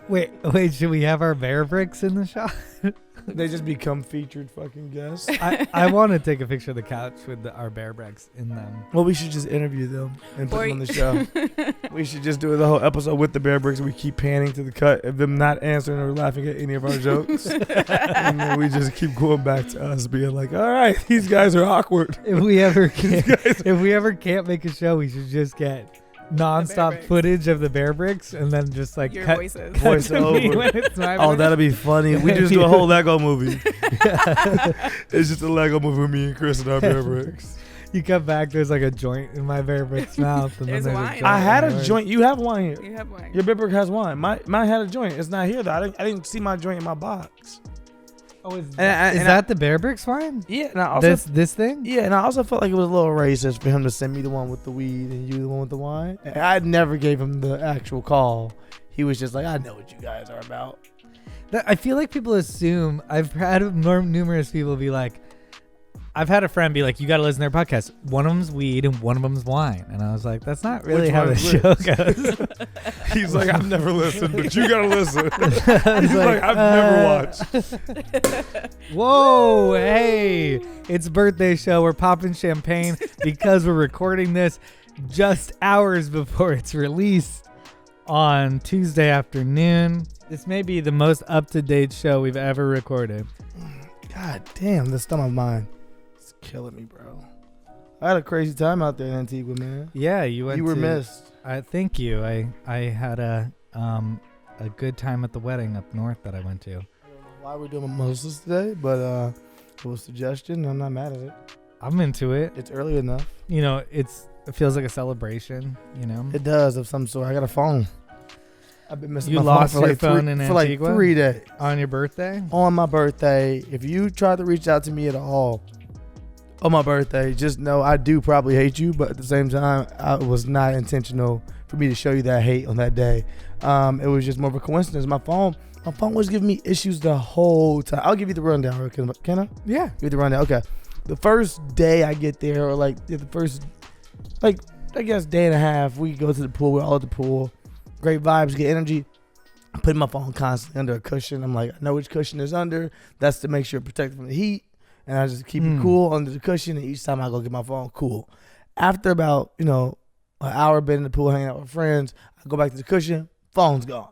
Wait, should we have our bear bricks in the shot? They just become featured fucking guests. I want to take a picture of the couch with our bear bricks in them. Well, we should just interview them and put them on the show. We should just do the whole episode with the bear bricks. We keep panning to the cut of them not answering or laughing at any of our jokes. And then we just keep going back to us being like, all right, these guys are awkward. If we ever can't make a show, we should just get non-stop footage of the bear bricks and then just like your cut voices. Voice over. when it's my Oh, brick. that'll be funny. We just do a whole Lego movie. It's just a Lego movie with me and Chris and our bear bricks. You come back, there's like a joint in my bear brick's mouth. And There's then wine. a joint I had in a yours. joint. You have one here. You have one. Your bear brick has one. Mine had a joint. It's not here though. I didn't see my joint in my box. Oh, is And that the bear bricks wine? Yeah, and I also This thing? Yeah, and I also felt like it was a little racist for him to send me the one with the weed and you the one with the wine. And I never gave him the actual call. He was just like, I know what you guys are about. I feel like people assume. I've had numerous people be like, I've had a friend be like, you got to listen to their podcast. One of them's weed and one of them's wine. And I was like, that's not really Which how one the is show which? goes. He's like, I've never listened, but you gotta listen. I was He's like, I've never watched. Whoa, hey, it's birthday show. We're popping champagne because we're recording this just hours before it's released on Tuesday afternoon. This may be the most up-to-date show we've ever recorded. God damn, this stomach of mine is killing me, bro. I had a crazy time out there in Antigua, man. Yeah, you were missed. Thank you. I had a good time at the wedding up north that I went to. I don't know why we're doing mimosas today, but it was a suggestion. I'm not mad at it. I'm into it. It's early enough. You know, it feels like a celebration, you know. It does of some sort. I got a phone. I've been missing You my lost phone for your phone in for like Antigua? 3 days. On your birthday? On my birthday, if you try to reach out to me at all on my birthday, just know I do probably hate you, but at the same time, it was not intentional for me to show you that hate on that day. It was just more of a coincidence. My phone was giving me issues the whole time. I'll give you the rundown. Can I? Yeah. Give you the rundown. Okay. The first day I get there, or like the first, like, I guess day and a half, we go to the pool. We're all at the pool. Great vibes, good energy. I'm putting my phone constantly under a cushion. I'm like, I know which cushion is under. That's to make sure it's protected from the heat. And I just keep it cool under the cushion. And each time I go get my phone, cool. After about, an hour been in the pool hanging out with friends, I go back to the cushion, phone's gone.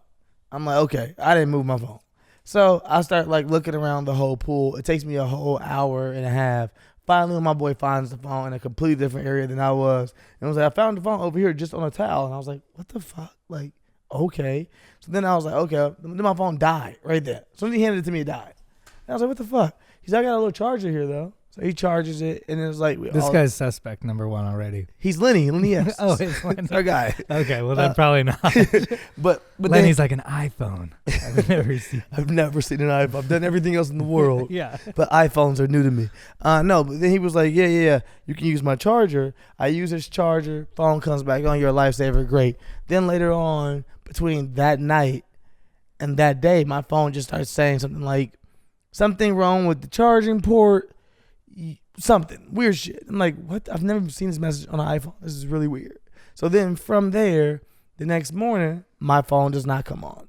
I'm like, okay, I didn't move my phone. So I start like looking around the whole pool. It takes me a whole hour and a half. Finally, when my boy finds the phone in a completely different area than I was. And I was like, I found the phone over here just on a towel. And I was like, what the fuck? Like, okay. So then I was like, okay. Then my phone died right there. So when he handed it to me, it died. And I was like, what the fuck? He's like, I got a little charger here, though. So he charges it, and it was like... This guy's suspect number one already. He's Lenny. Lenny S. Oh, it's Lenny. Our guy. Okay, well, then probably not. But Lenny's like an iPhone. I've never seen. I've never seen an iPhone. I've done everything else in the world. Yeah. But iPhones are new to me. No, but then he was like, yeah, you can use my charger. I use his charger. Phone comes back on. You're a lifesaver. Great. Then later on, between that night and that day, my phone just starts saying something like, something wrong with the charging port. Something. Weird shit. I'm like, what? I've never seen this message on an iPhone. This is really weird. So then from there, the next morning, my phone does not come on.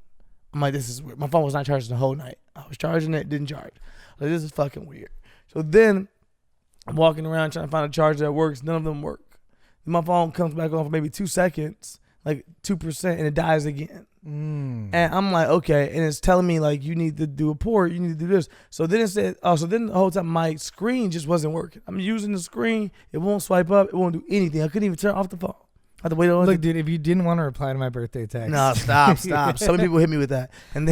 I'm like, this is weird. My phone was not charging the whole night. I was charging it, didn't charge. Like, this is fucking weird. So then I'm walking around trying to find a charger that works. None of them work. Then my phone comes back on for maybe 2 seconds, like 2%, and it dies again. And I'm like, okay. And it's telling me, like, you need to do a port. You need to do this. So then it said, so then the whole time my screen just wasn't working. I'm using the screen. It won't swipe up. It won't do anything. I couldn't even turn off the phone. I had to wait on Look, dude, if you didn't want to reply to my birthday text. No, stop. So many people hit me with that. And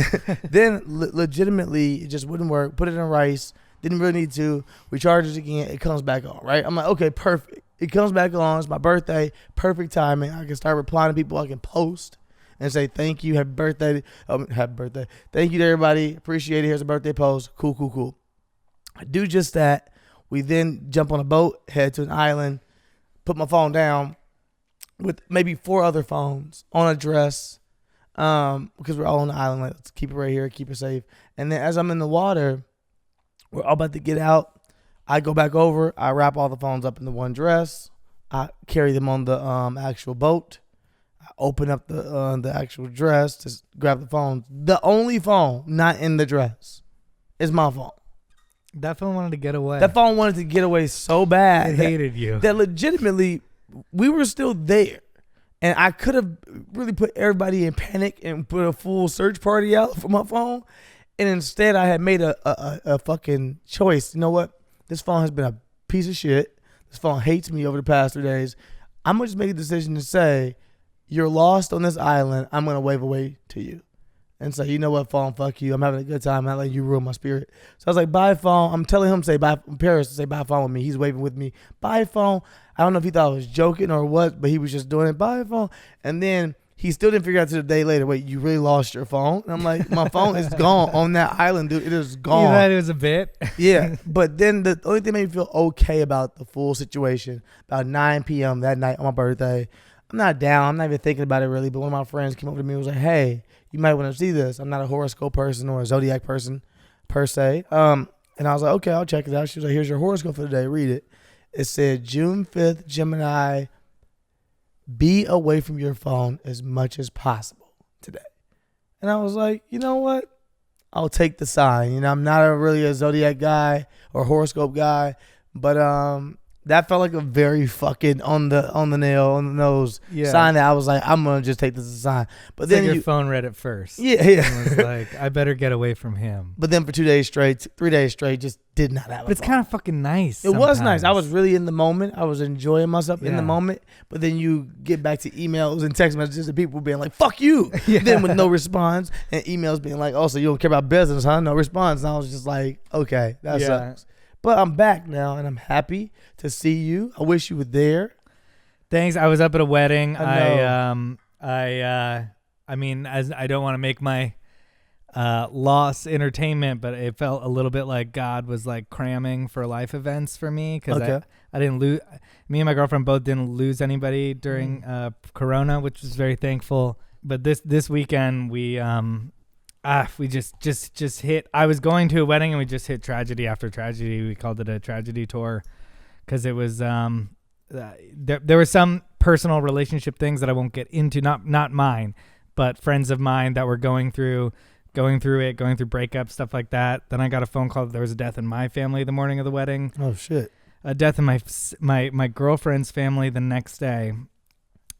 then legitimately, it just wouldn't work. Put it in rice. Didn't really need to. We charge it again. It comes back on, right? I'm like, okay, perfect. It comes back on. It's my birthday. Perfect timing. I can start replying to people. I can post and say, thank you. Happy birthday. Happy birthday. Thank you to everybody. Appreciate it. Here's a birthday post. Cool. I do just that. We then jump on a boat, head to an island, put my phone down with maybe 4 other phones on a dress because we're all on the island. Like, let's keep it right here, keep it safe. And then as I'm in the water, we're all about to get out. I go back over. I wrap all the phones up in the one dress. I carry them on the actual boat. I open up the actual dress to grab the phone. The only phone not in the dress is my phone. That phone wanted to get away. That phone wanted to get away so bad. It hated you. That legitimately, we were still there. And I could have really put everybody in panic and put a full search party out for my phone. And instead, I had made a fucking choice. You know what? This phone has been a piece of shit. This phone hates me over the past 3 days. I'm going to just make a decision to say, you're lost on this island. I'm going to wave away to you. And say, you know what, phone, fuck you. I'm having a good time. I'm not letting you ruin my spirit. So I was like, bye, phone. I'm telling him to say bye, Paris to say bye, phone with me. He's waving with me. Bye, phone. I don't know if he thought I was joking or what, but he was just doing it. Bye, phone. And then he still didn't figure out to the day later, wait, you really lost your phone? And I'm like, my phone is gone on that island, dude. It is gone. You thought it was a bit? Yeah. But then the only thing that made me feel okay about the full situation, about 9 p.m. that night on my birthday, I'm not down. I'm not even thinking about it really, but one of my friends came over to me and was like, hey, you might want to see this. I'm not a horoscope person or a zodiac person per se. And I was like, okay, I'll check it out. She was like, here's your horoscope for the day. Read it. It said, June 5th, Gemini, be away from your phone as much as possible today. And I was like, you know what? I'll take the sign. You know, I'm not really a zodiac guy or horoscope guy, but that felt like a very fucking on the nail, on the nose sign that I was like, I'm going to just take this as a sign. But it's then like your phone read it first. Yeah. And was like, I better get away from him. But then for 2 days straight, 3 days straight, just did not have But it's kind of fucking nice. It was nice. I was really in the moment. I was enjoying myself in the Yeah. moment. But then you get back to emails and text messages and people being like, fuck you. Then with no response, and emails being like, oh, so you don't care about business, huh? No response. And I was just like, okay, that sucks. But I'm back now, and I'm happy to see you. I wish you were there. Thanks. I was up at a wedding. I mean, as I don't want to make my loss entertainment, but it felt a little bit like God was like cramming for life events for me because I didn't lose. Me and my girlfriend both didn't lose anybody during Corona, which was very thankful. But this weekend we just hit. I was going to a wedding and we just hit tragedy after tragedy. We called it a tragedy tour because it was there were some personal relationship things that I won't get into, not mine, but friends of mine that were going through breakups, stuff like that. Then I got a phone call that there was a death in my family the morning of the wedding. Oh shit! A death in my girlfriend's family the next day.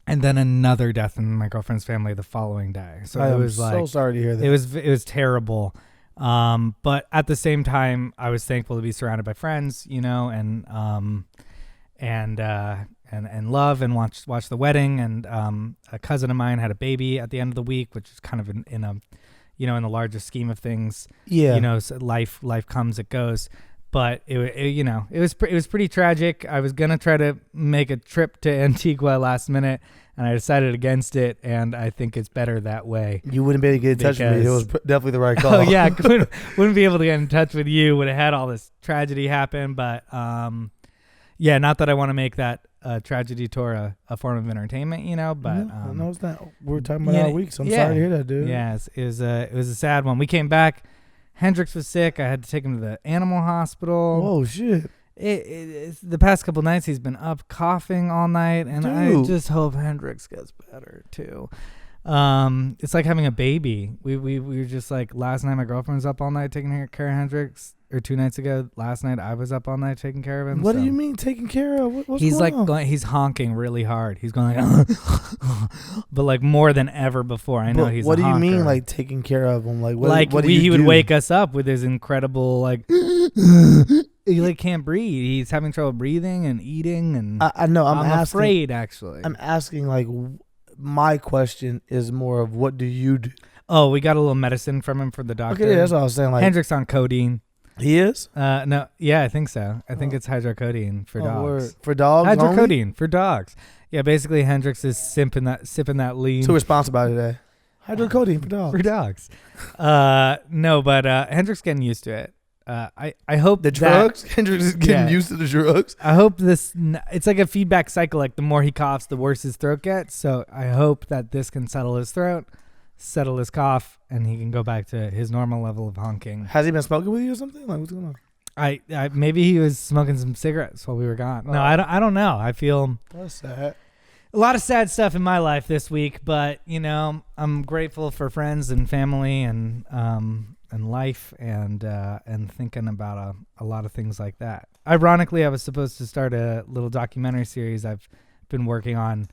And then another death in my girlfriend's family the following day. So it was like, so sorry to hear that. It was terrible. But at the same time, I was thankful to be surrounded by friends, you know, and love and watch the wedding. And a cousin of mine had a baby at the end of the week, which is kind of in a, you know, in the larger scheme of things. Yeah. You know, so life comes, it goes. But it was pretty tragic. I was gonna try to make a trip to Antigua last minute, and I decided against it. And I think it's better that way. You wouldn't be able to get in touch with me. It was definitely the right call. Oh yeah, wouldn't be able to get in touch with you. Would have had all this tragedy happen. But yeah, not that I want to make that tragedy tour a form of entertainment, you know. But no, it's not. We're talking about our week, so I'm sorry to hear that, dude. Yeah, it was a sad one. We came back. Hendrix was sick. I had to take him to the animal hospital. Oh shit! The past couple nights he's been up coughing all night, and I just hope Hendrix gets better too. It's like having a baby. We were just like, last night my girlfriend was up all night taking care of Hendrix, or 2 nights ago. Last night I was up all night taking care of him. What do you mean taking care of? What's going on? He's honking really hard. He's going like, but like more than ever before. I know he's. What do you honker. mean like taking care of him? Like what he would wake us up with his incredible like. He like can't breathe. He's having trouble breathing and eating, and I know. I'm afraid actually. I'm asking like. My question is more of what do you do? Oh, we got a little medicine from him for the doctor. Okay, that's what I was saying. Like Hendrix on codeine. He is? No, yeah, I think so. I think it's hydrocodone for dogs. Word. For dogs? Hydrocodone only? for dogs. Yeah, basically Hendrix is sipping that lean. Too responsible about it today. Hydrocodone for dogs. For dogs. No, but Hendrix getting used to it. I hope the drugs. Hendrix is getting used to the drugs. I hope it's like a feedback cycle. Like the more he coughs, the worse his throat gets. So I hope that this can settle his throat, settle his cough, and he can go back to his normal level of honking. Has he been smoking with you or something? Like what's going on? I maybe he was smoking some cigarettes while we were gone. No, I don't know. I feel that's sad. A lot of sad stuff in my life this week, but I'm grateful for friends and family and life and thinking about a lot of things like that. Ironically, I was supposed to start a little documentary series I've been working on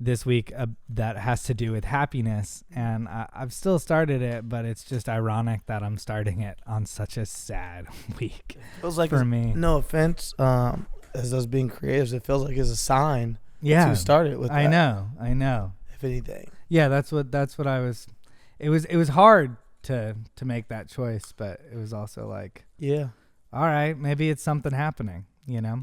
this week that has to do with happiness, and I've still started it, but it's just ironic that I'm starting it on such a sad week. It feels like for me. No offense, as us being creatives, it feels like it's a sign. Yeah, to start it with. I know. If anything. Yeah, that's what I was. It was hard to make that choice, but it was also like, yeah, all right, maybe it's something happening. Yeah.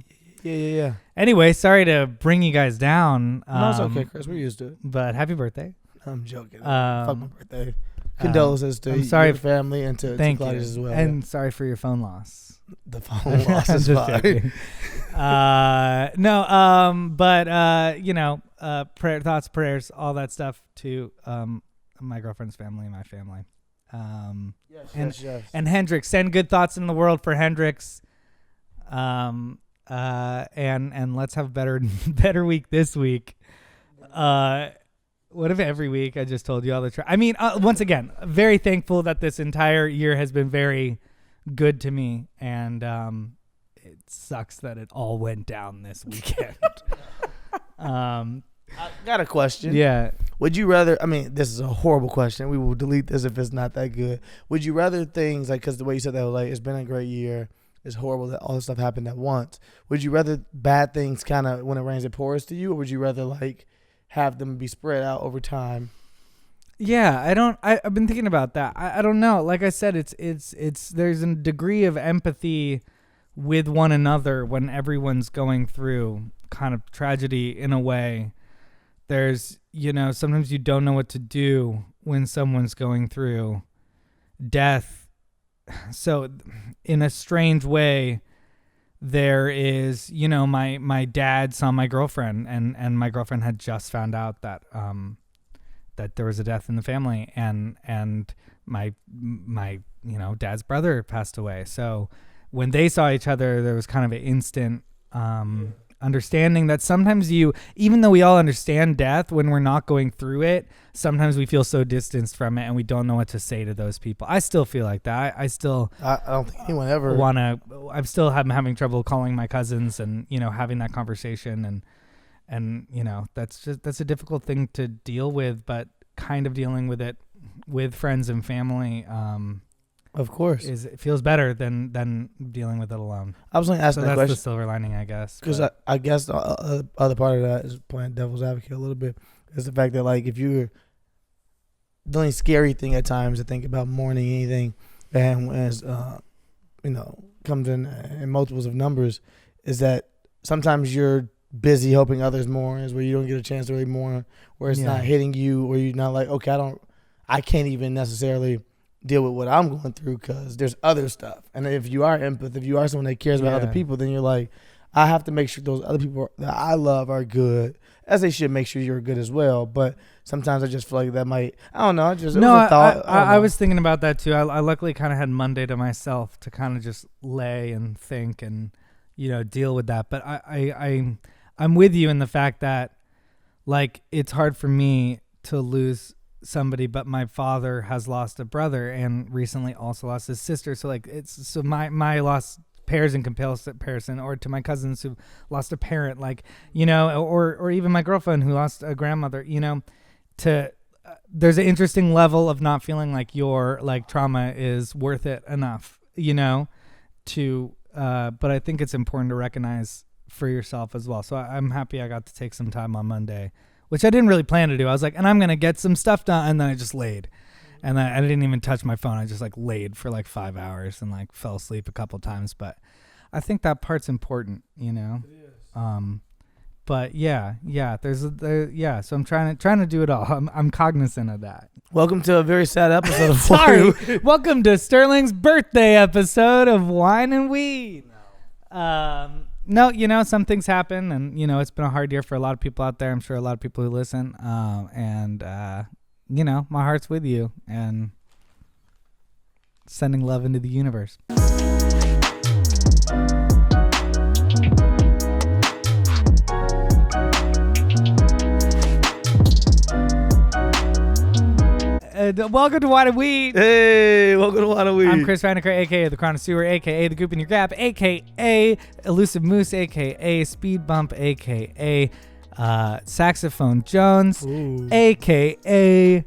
Anyway, sorry to bring you guys down. No, it's okay, Chris. We're used to it. But happy birthday. I'm joking. Fuck my birthday. Condolences to your family and to Claudia's as well. And sorry for your phone loss. The phone loss is fine. Thoughts, prayers, all that stuff to my girlfriend's family, my family. Yes. And Hendrix, send good thoughts in the world for Hendrix. And let's have a better week this week. What if every week I just told you all the once again, very thankful that this entire year has been very good to me, and it sucks that it all went down this weekend. I got a question. Yeah. Would you rather, this is a horrible question. We will delete this if it's not that good. Would you rather things, like, because the way you said that was like, it's been a great year, it's horrible that all this stuff happened at once. Would you rather bad things kind of, when it rains, it pours to you, or would you rather, like, have them be spread out over time? Yeah, I've been thinking about that. I don't know. Like I said, it's there's a degree of empathy with one another when everyone's going through kind of tragedy in a way. There's, sometimes you don't know what to do when someone's going through death. So in a strange way, there is, my dad saw my girlfriend and my girlfriend had just found out that there was a death in the family, and my dad's brother passed away. So when they saw each other, there was kind of an instant understanding that sometimes even though we all understand death, when we're not going through it, sometimes we feel so distanced from it and we don't know what to say to those people. I still feel like that. I don't think anyone ever I'm still having trouble calling my cousins and having that conversation, and that's a difficult thing to deal with, but kind of dealing with it with friends and family, of course, it feels better than dealing with it alone. I was going to ask that question. That's the silver lining, I guess. Because I guess the other part of that is playing devil's advocate a little bit. Is the fact that, like, if you're the only scary thing at times to think about mourning anything, and as comes in multiples of numbers, is that sometimes you're busy helping others mourn, is where you don't get a chance to really mourn, where it's not hitting you, or you're not like, okay, I can't even necessarily deal with what I'm going through because there's other stuff. And if you are empath, if you are someone that cares about other people, then you're like, I have to make sure those other people that I love are good, as they should make sure you're good as well. But sometimes I just feel like that might, I don't know. It was a thought. I was thinking about that too. I luckily kind of had Monday to myself to kind of just lay and think and, deal with that. But I'm with you in the fact that, like, it's hard for me to lose somebody, but my father has lost a brother and recently also lost his sister. So, like, my loss pairs in comparison, or to my cousins who lost a parent, like, or even my girlfriend who lost a grandmother, there's an interesting level of not feeling like your, like, trauma is worth it enough, but I think it's important to recognize for yourself as well. So I'm happy I got to take some time on Monday, which I didn't really plan to do. I was like, and I'm going to get some stuff done. And then I just laid. And then I didn't even touch my phone. I just, like, laid for like 5 hours and, like, fell asleep a couple times. But I think that part's important, It is. But yeah. So I'm trying to do it all. I'm cognizant of that. Welcome to a very sad episode of Sorry. Welcome to Sterling's birthday episode of Wine and Weed. No, some things happen, and, it's been a hard year for a lot of people out there. I'm sure a lot of people who listen. My heart's with you and sending love into the universe. Welcome to Why Did We? Hey, welcome to Why Did We? I'm Chris Reinacher, a.k.a. The Connoisseur, a.k.a. The Goop in Your Gap, a.k.a. Elusive Moose, a.k.a. Speed Bump, a.k.a. Saxophone Jones, a.k.a.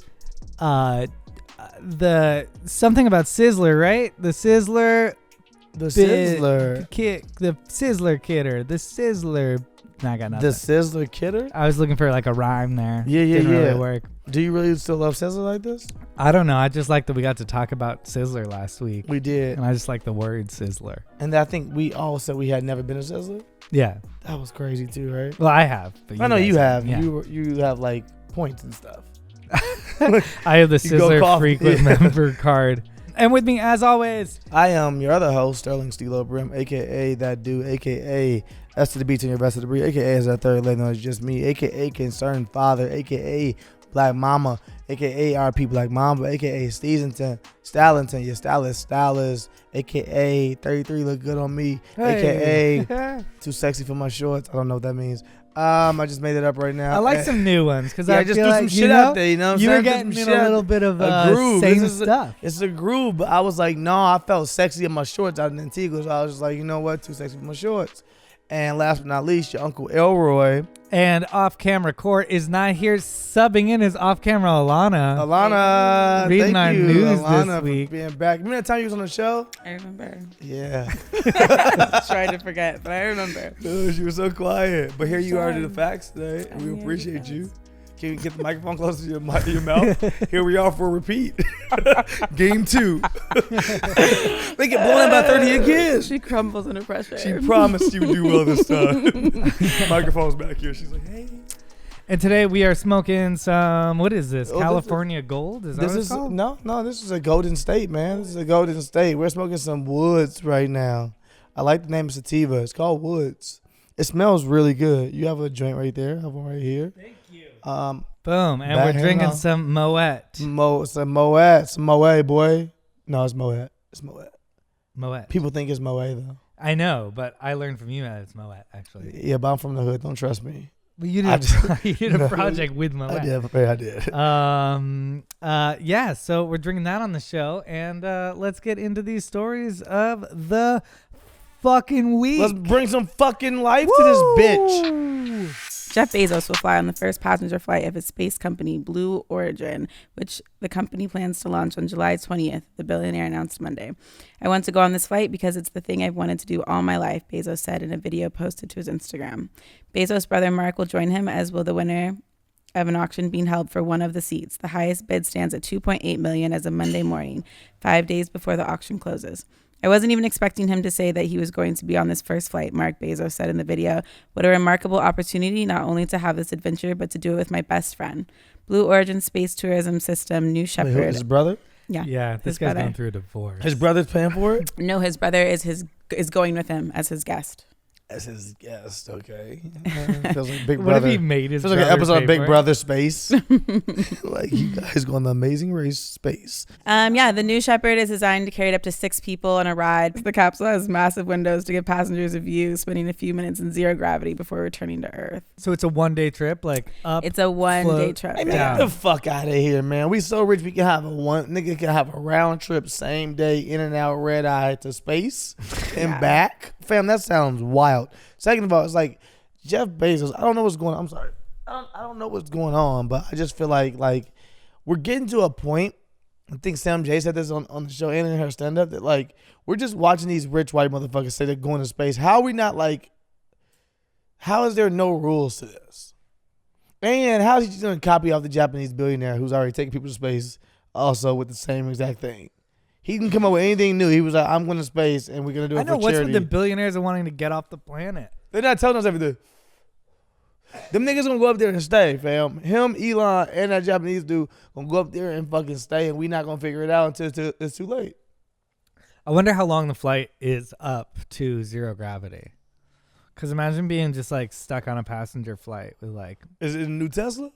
The something about Sizzler, right? The Sizzler. The Sizzler. The Sizzler Kidder. The Sizzler. No, I got nothing. The Sizzler Kidder? I was looking for like a rhyme there. Yeah. Didn't really work. Do you really still love Sizzler like this? I don't know. I just like that we got to talk about Sizzler last week. We did. And I just like the word Sizzler. And I think we all said we had never been a Sizzler. Yeah. That was crazy too, right? Well, I have. But I know you have. Yeah. You have like points and stuff. I have the Sizzler frequent member card. And with me, as always, I am your other host, Sterling Steelo Brim, a.k.a. That Dude, a.k.a. S to the B to your best of the breed, a.k.a. is our third lady, known as just me, a.k.a. Concerned Father, a.k.a. Black Mama, a.k.a. RP Black Mama, a.k.a. Stallington, your stylist, a.k.a. 33 look good on me, a.k.a. too sexy for my shorts. I don't know what that means. I just made it up right now. I like some new ones because I just feel threw like, some shit out there. You know what I'm saying? You were getting in a little bit of a groove. Same stuff. It's a groove, but I was like, no, I felt sexy in my shorts out in Antigua. So I was just like, you know what? Too sexy for my shorts. And last but not least, your Uncle Elroy. And off-camera Court is not here. Subbing in is off-camera Alahna. Alahna, reading thank our you, news Alahna, this week. for being back. Remember that time you was on the show? I remember. Yeah. Tried to forget, but I remember. No, she was so quiet. But here you are to the facts today, and I'm we here appreciate to you. Can you get the microphone closer to your mouth? Here we are for a repeat. Game 2. They get blown out by 30 again. She crumbles under pressure. She promised you would do well this time. Microphone's back here. She's like, hey. And today we are smoking some, what is this? Oh, California Gold? Is that what it's called? No, this is a Golden State, man. This is a Golden State. We're smoking some Woods right now. I like the name of sativa. It's called Woods. It smells really good. You have a joint right there. I have one right here. Thank you. Boom. And we're drinking some Moet. Some Moet, boy. No, it's Moet. It's Moet. Moet. People think it's Moet, though. I know, but I learned from you that it's Moet, actually. Yeah, but I'm from the hood. Don't trust me. Well, you did a project with Moet. I did. Yeah, so we're drinking that on the show, and let's get into these stories of the fucking week. Let's bring some fucking life to this bitch. Jeff Bezos will fly on the first passenger flight of his space company, Blue Origin, which the company plans to launch on July 20th, the billionaire announced Monday. I want to go on this flight because it's the thing I've wanted to do all my life, Bezos said in a video posted to his Instagram. Bezos' brother Mark will join him, as will the winner of an auction being held for one of the seats. The highest bid stands at $2.8 million as of Monday morning, 5 days before the auction closes. I wasn't even expecting him to say that he was going to be on this first flight, Mark Bezos said in the video. What a remarkable opportunity, not only to have this adventure, but to do it with my best friend. Blue Origin space tourism system, New Shepard. Wait, his brother? Yeah, this guy's going through a divorce. His brother's paying for it? No, his brother is going with him as his guest. As his guest, okay. Feels like Big What Brother. if he made his Feels like an episode of Big favorite? Brother Space. Like, you guys go on the Amazing Race Space. Yeah, the New Shepard is designed to carry up to 6 people on a ride. The capsule has massive windows to give passengers a view, spending a few minutes in zero gravity before returning to Earth. So it's a one-day trip, like up. It's a one-day float. trip. Hey, man, Yeah. get the fuck out of here, man. We so rich, we can have nigga can have a round trip, same day, in and out, red eye to space and back. Fam, that sounds wild. Second of all, it's like Jeff Bezos. I don't know what's going on. I'm sorry. I don't know what's going on, but I just feel like we're getting to a point. I think Sam J said this on the show and in her stand-up that like we're just watching these rich white motherfuckers say they're going to space. How are we not like? How is there no rules to this? And how is he just going to copy off the Japanese billionaire who's already taking people to space also with the same exact thing? He can come up with anything new. He was like, I'm going to space and we're going to do it I know, for what's charity. with the billionaires and wanting to get off the planet? They're not telling us everything. Them niggas gonna go up there and stay, fam. Him, Elon, and that Japanese dude gonna go up there and fucking stay, and we not gonna figure it out until it's too late. I wonder how long the flight is up to zero gravity. Because imagine being just like stuck on a passenger flight with like... Is it a new Tesla?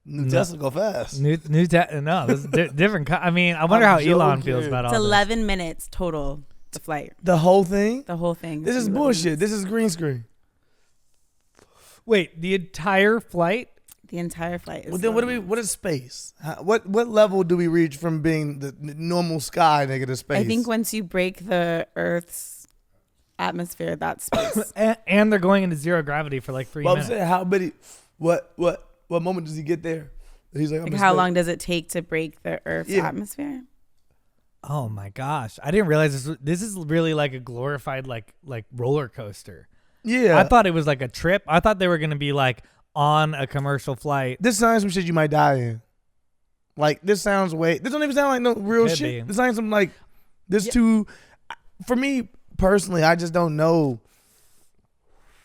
New No. Tesla go fast. No, this is different. I mean, I wonder I'm how Elon joking. feels about It's all this. 11 minutes total to flight. The whole thing? The whole thing. This is 11 bullshit. minutes. This is green screen. Wait, the entire flight? The entire flight. Well, then what is space? What level do we reach from being the normal sky nigga to space? I think once you break the Earth's atmosphere, that's space. and they're going into zero gravity for like 3 minutes. I'm saying, how many? What moment does he get there? He's like how long does it take to break the Earth's atmosphere? Oh my gosh, I didn't realize this is really like a glorified like roller coaster. Yeah, I thought it was like a trip. I thought they were gonna be like on a commercial flight. This sounds some shit you might die in. Like this don't even sound like no real Could shit. be. This sounds some like this too. For me personally, I just don't know.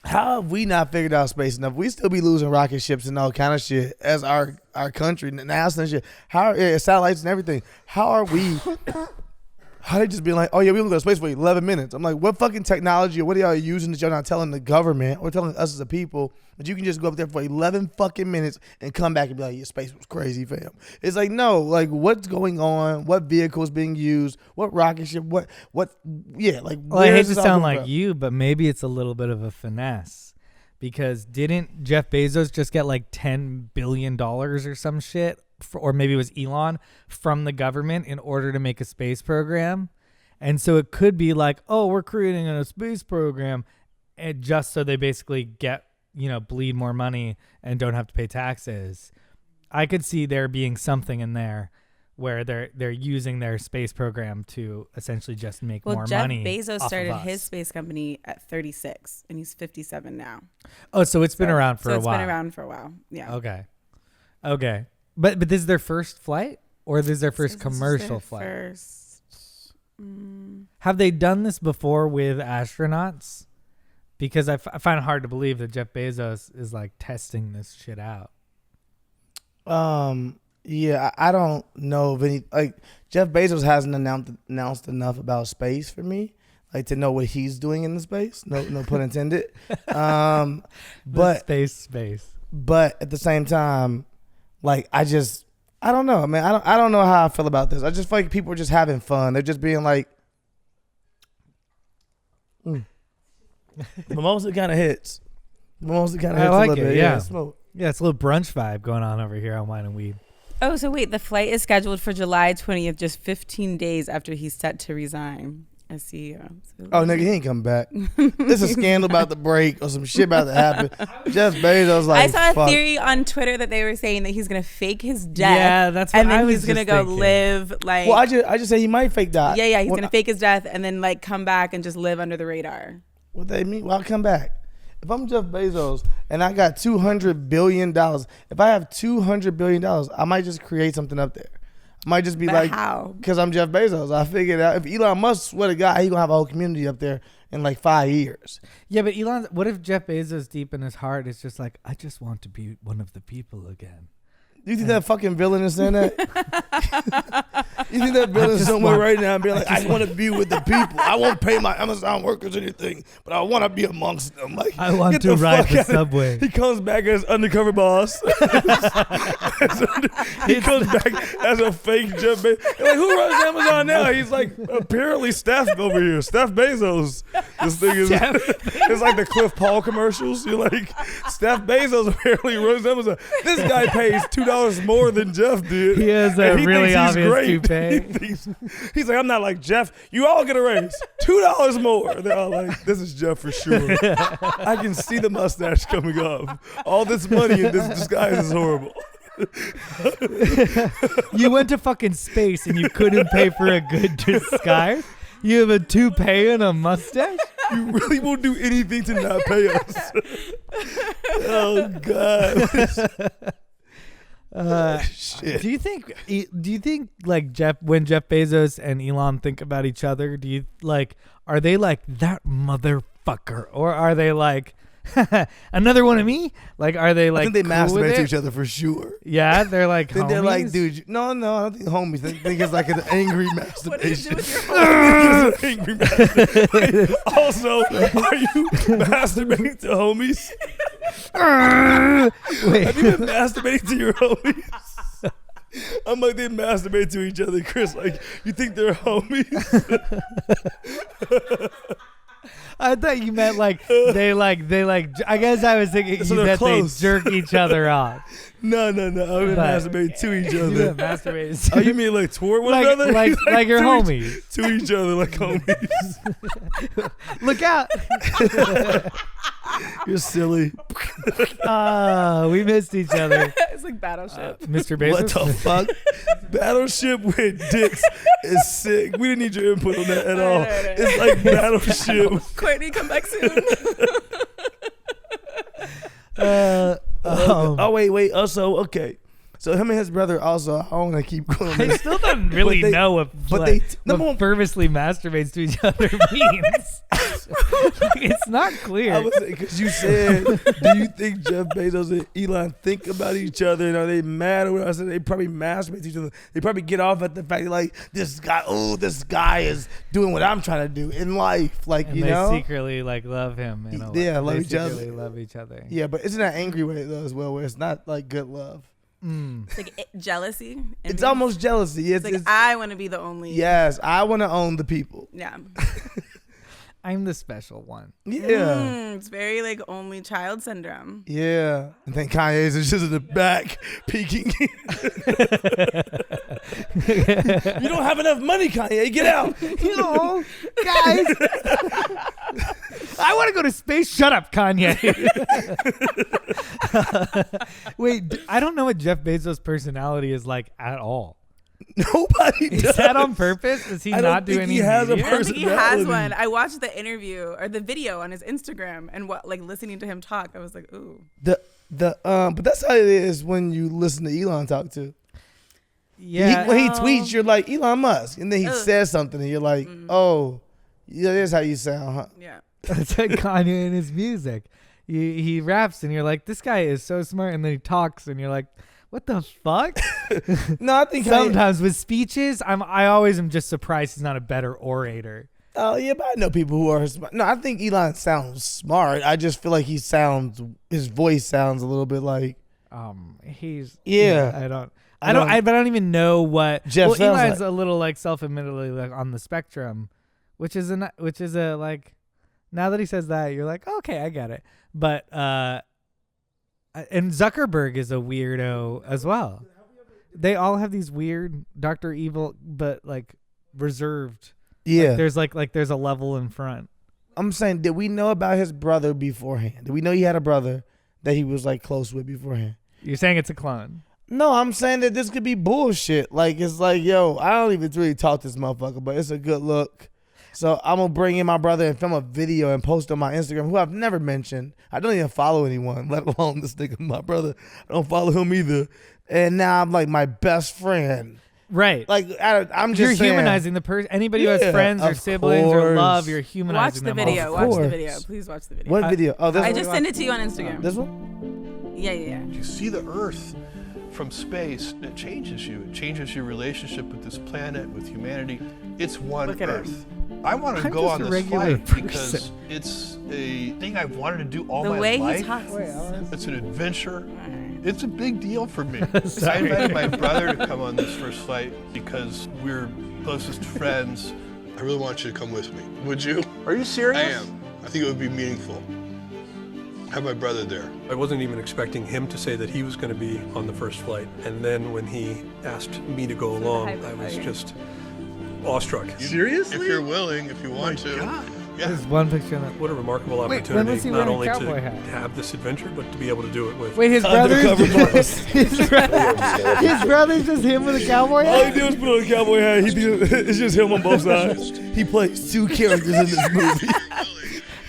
How have we not figured out space enough? We still be losing rocket ships and all kind of shit as our country, NASA and shit. Satellites and everything. How they just being like, oh yeah, we only go to space for 11 minutes. I'm like, what fucking technology or what are y'all using that y'all not telling the government or telling us as a people that you can just go up there for 11 fucking minutes and come back and be like, yeah, space was crazy, fam. It's like, no, like what's going on? What vehicle is being used? What rocket ship? Like, well, I hate to sound like you, but maybe it's a little bit of a finesse because didn't Jeff Bezos just get like $10 billion or some shit? Or maybe it was Elon from the government in order to make a space program. And so it could be like, oh, we're creating a space program and just so they basically get, bleed more money and don't have to pay taxes. I could see there being something in there where they're using their space program to essentially just make more money. Well, Jeff Bezos started his space company at 36 and he's 57 now. Oh, so it's been around for a while. So it's been around for a while. Yeah. Okay. But this is their first flight, or this is their first commercial flight? Have they done this before with astronauts? Because I find it hard to believe that Jeff Bezos is like testing this shit out. Yeah, I don't know of any. Like Jeff Bezos hasn't announced enough about space for me, like to know what he's doing in the space. No pun intended. But space. But at the same time. Like I don't know, man. I don't know how I feel about this. I just feel like people are just having fun. They're just being like, mimosa kind of hits. Mimosa kind of hits like a little bit. Yeah, smoke. Yeah, it's a little brunch vibe going on over here on Wine and Weed. Oh, so wait, the flight is scheduled for July 20th, just 15 days after he's set to resign as CEO. Oh, nigga, he ain't coming back. There's a scandal about to break or some shit about to happen. Jeff Bezos like, I saw a theory on Twitter that they were saying that he's going to fake his death. Yeah, that's what I was he's going to go thinking. live like... Well, I just say he might fake die. Yeah, he's going to fake his death and then like come back and just live under the radar. What they mean? Well, I'll come back. If I'm Jeff Bezos and I got $200 billion, if I have $200 billion, I might just create something up there. I might just be like, how? Because I'm Jeff Bezos. I figured out if Elon Musk, swear to God, he gonna have a whole community up there in like 5 years. Yeah, but what if Jeff Bezos deep in his heart is just like, I just want to be one of the people again. You think that fucking villain is saying that? You think that villain is somewhere right now and be like, I want to be with the people. I won't pay my Amazon workers anything, but I want to be amongst them. Like, I want to ride the subway. He comes back as undercover boss. He comes back as a fake Jeff Bezos. Like, who runs Amazon now? He's like, apparently Steph over here. Steph Bezos. This thing is, it's like the Cliff Paul commercials. You're like, Steph Bezos apparently runs Amazon. This guy pays $2 more than Jeff did. He has a really obvious toupee. He's like, I'm not like Jeff. You all get a raise. $2 more. They're all like, this is Jeff for sure. I can see the mustache coming up. All this money in this disguise is horrible. You went to fucking space and you couldn't pay for a good disguise? You have a toupee and a mustache? You really won't do anything to not pay us. Oh, God. Shit. Do you think like when Jeff Bezos and Elon think about each other, are they like that motherfucker, or are they like another one of me? Like, are they like? I think they cool masturbate to each other for sure. Yeah, they're like. Then they're like, homies? dude, no, I don't think homies. I think it's like an angry masturbation. Angry masturbation. Also, are you masturbating to homies? Wait. Have you been masturbating to your homies? I'm like, they masturbate to each other, Chris. Like, you think they're homies? I thought you meant like they like. I guess I was thinking So you they're meant close. they jerk each other off. No. I would masturbate to each You other. meant masturbate. Oh, you mean like toward one like, another? like your to homies. to each other like homies. Look out! You're silly. We missed each other. It's like Battleship. Mr. Bezos. What the fuck? Battleship with dicks is sick. We didn't need your input on that at all. Right. It's like Battleship. Courtney, come back soon. Oh wait. Also, okay. So him and his brother also. I don't want to keep going. on I this. still don't really know what fervently masturbates to each other means. It's not clear. Because you said, do you think Jeff Bezos and Elon think about each other and are they mad or whatever? I said they probably masturbate to each other. They probably get off at the fact that, like, this guy is doing what I'm trying to do in life. Like, and you they know? secretly like love him. Yeah, love they each other. secretly love each other. Yeah, but isn't that angry way though as well, where it's not like good love? It's like jealousy. It's almost jealousy. It's like I want to be the only. Yes, I want to own the people. Yeah. I'm the special one. Yeah. It's very like only child syndrome. Yeah. And then Kanye's is just in the back peeking. You don't have enough money, Kanye. Get out. Guys. I want to go to space. Shut up, Kanye. Wait, I don't know what Jeff Bezos' personality is like at all. Nobody does. Is that on purpose? Does he not do any? He has media? I don't think he has one. I watched the interview or the video on his Instagram and listening to him talk. I was like, ooh. But that's how it is when you listen to Elon talk too. Yeah. When he tweets, you're like Elon Musk, and then he says something, and you're like, oh, yeah, that's how you sound, huh? Yeah. That's like Kanye in his music. He raps, and you're like, this guy is so smart, and then he talks, and you're like, what the fuck? No, I think sometimes with speeches, I always am just surprised he's not a better orator. Oh yeah, but I know people who are smart. No, I think Elon sounds smart. I just feel like his voice sounds a little bit like I don't even know what Jeff sounds Elon's like. a little like self-admittedly like on the spectrum, which is a like, now that he says that, you're like, okay, I get it. But and Zuckerberg is a weirdo as well. They all have these weird Dr. Evil, but like reserved. Yeah. Like there's a level in front. I'm saying, did we know about his brother beforehand? Did we know he had a brother that he was like close with beforehand? You're saying it's a clone. No, I'm saying that this could be bullshit. Like, it's like, yo, I don't even really talk to this motherfucker, but it's a good look. So I'm going to bring in my brother and film a video and post on my Instagram, who I've never mentioned. I don't even follow anyone, let alone this nigga, my brother. I don't follow him either. And now I'm like my best friend. Right. Like, I'm just You're saying, humanizing the person. Anybody who has friends or of siblings or course. love, you're humanizing Watch the them. video. Of Watch the course. video. Please watch the video. What video? Oh, this I one? just sent it to you on Instagram. This one? Yeah. You see the Earth from space, it changes you. It changes your relationship with this planet, with humanity. It's one Look at Earth. I want to I'm go just on a this regular flight because person. it's a thing I've wanted to do all The my way life. he talks. It's an adventure. It's a big deal for me. Sorry. I invited my brother to come on this first flight because we're closest friends. I really want you to come with me. Would you? Are you serious? I am. I think it would be meaningful. Have my brother there. I wasn't even expecting him to say that he was going to be on the first flight. And then when he asked me to go along, I was just awestruck. Seriously? If you're willing, if you want to. God. Yeah. There's one picture of that. What a remarkable Wait, when opportunity, was he not wearing a only to cowboy hat? have this adventure, but to be able to do it with. Wait, his Undercover boss. his brother's just him with a cowboy All he hat? did was put on a cowboy hat. It's just him on both sides. He plays two characters in this movie.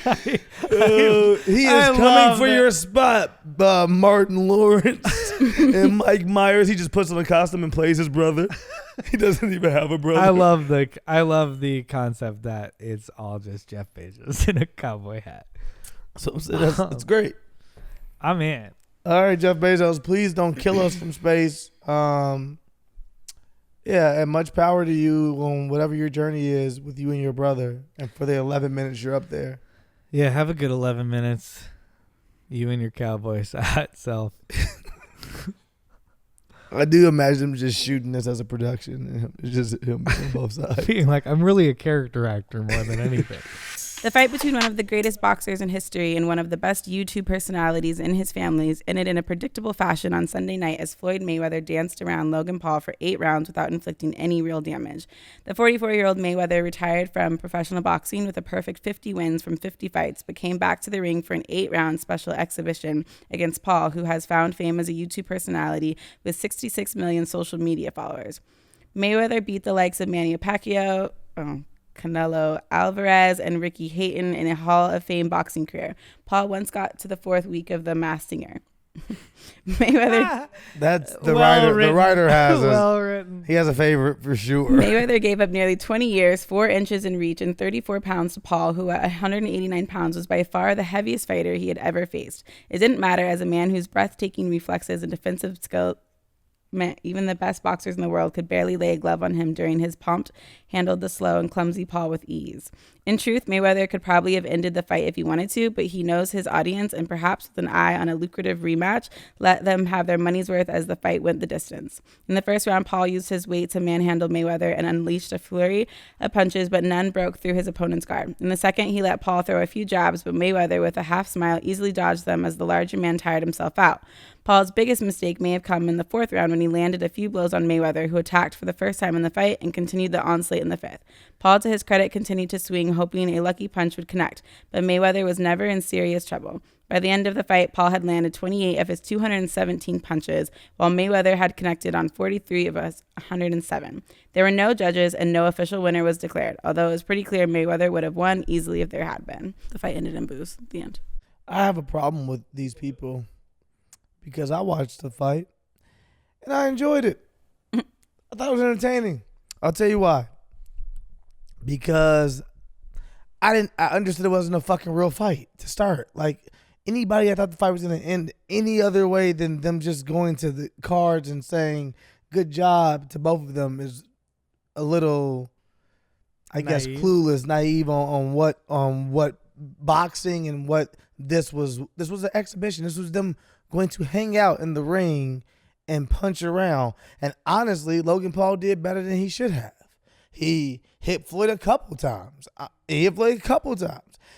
He is coming love for that. your spot, Martin Lawrence and Mike Myers. He just puts on a costume and plays his brother. He doesn't even have a brother. I love the concept that it's all just Jeff Bezos in a cowboy hat. So I'm saying that's great. I'm in. All right, Jeff Bezos, please don't kill us from space. Yeah, and much power to you on whatever your journey is with you and your brother, and for the 11 minutes you're up there. Yeah, have a good 11 minutes. You and your cowboy hat self. I do imagine him just shooting this as a production. And it's just him on both sides. Being like, I'm really a character actor more than anything. The fight between one of the greatest boxers in history and one of the best YouTube personalities in his families ended in a predictable fashion on Sunday night as Floyd Mayweather danced around Logan Paul for 8 rounds without inflicting any real damage. The 44-year-old Mayweather retired from professional boxing with a perfect 50 wins from 50 fights, but came back to the ring for an 8-round special exhibition against Paul, who has found fame as a YouTube personality with 66 million social media followers. Mayweather beat the likes of Manny Pacquiao, Canelo Alvarez, and Ricky Hatton in a Hall of Fame boxing career. Paul once got to the 4th week of The Masked Singer. Mayweather. That's the writer. The writer has well written. He has a favorite for sure. Mayweather gave up nearly 20 years, 4 inches in reach, and 34 pounds to Paul, who at 189 pounds was by far the heaviest fighter he had ever faced. It didn't matter, as a man whose breathtaking reflexes and defensive skill meant even the best boxers in the world could barely lay a glove on him during his pumped, handled the slow and clumsy Paul with ease. In truth, Mayweather could probably have ended the fight if he wanted to, but he knows his audience, and perhaps with an eye on a lucrative rematch, let them have their money's worth as the fight went the distance. In the first round, Paul used his weight to manhandle Mayweather and unleashed a flurry of punches, but none broke through his opponent's guard. In the second, he let Paul throw a few jabs, but Mayweather, with a half smile, easily dodged them as the larger man tired himself out. Paul's biggest mistake may have come in the 4th round when he landed a few blows on Mayweather, who attacked for the first time in the fight and continued the onslaught in the 5th. Paul, to his credit, continued to swing, hoping a lucky punch would connect, but Mayweather was never in serious trouble. By the end of the fight, Paul had landed 28 of his 217 punches, while Mayweather had connected on 43 of his 107. There were no judges, and no official winner was declared, although it was pretty clear Mayweather would have won easily if there had been. The fight ended in boos at the end. I have a problem with these people because I watched the fight and I enjoyed it. I thought it was entertaining. I'll tell you why. Because I understood it wasn't a fucking real fight to start. Like, anybody, I thought the fight was going to end any other way than them just going to the cards and saying good job to both of them is a little, I guess, clueless, naive on what boxing and what this was. This was an exhibition. This was them going to hang out in the ring and punch around. And honestly, Logan Paul did better than he should have. He hit Floyd a couple times.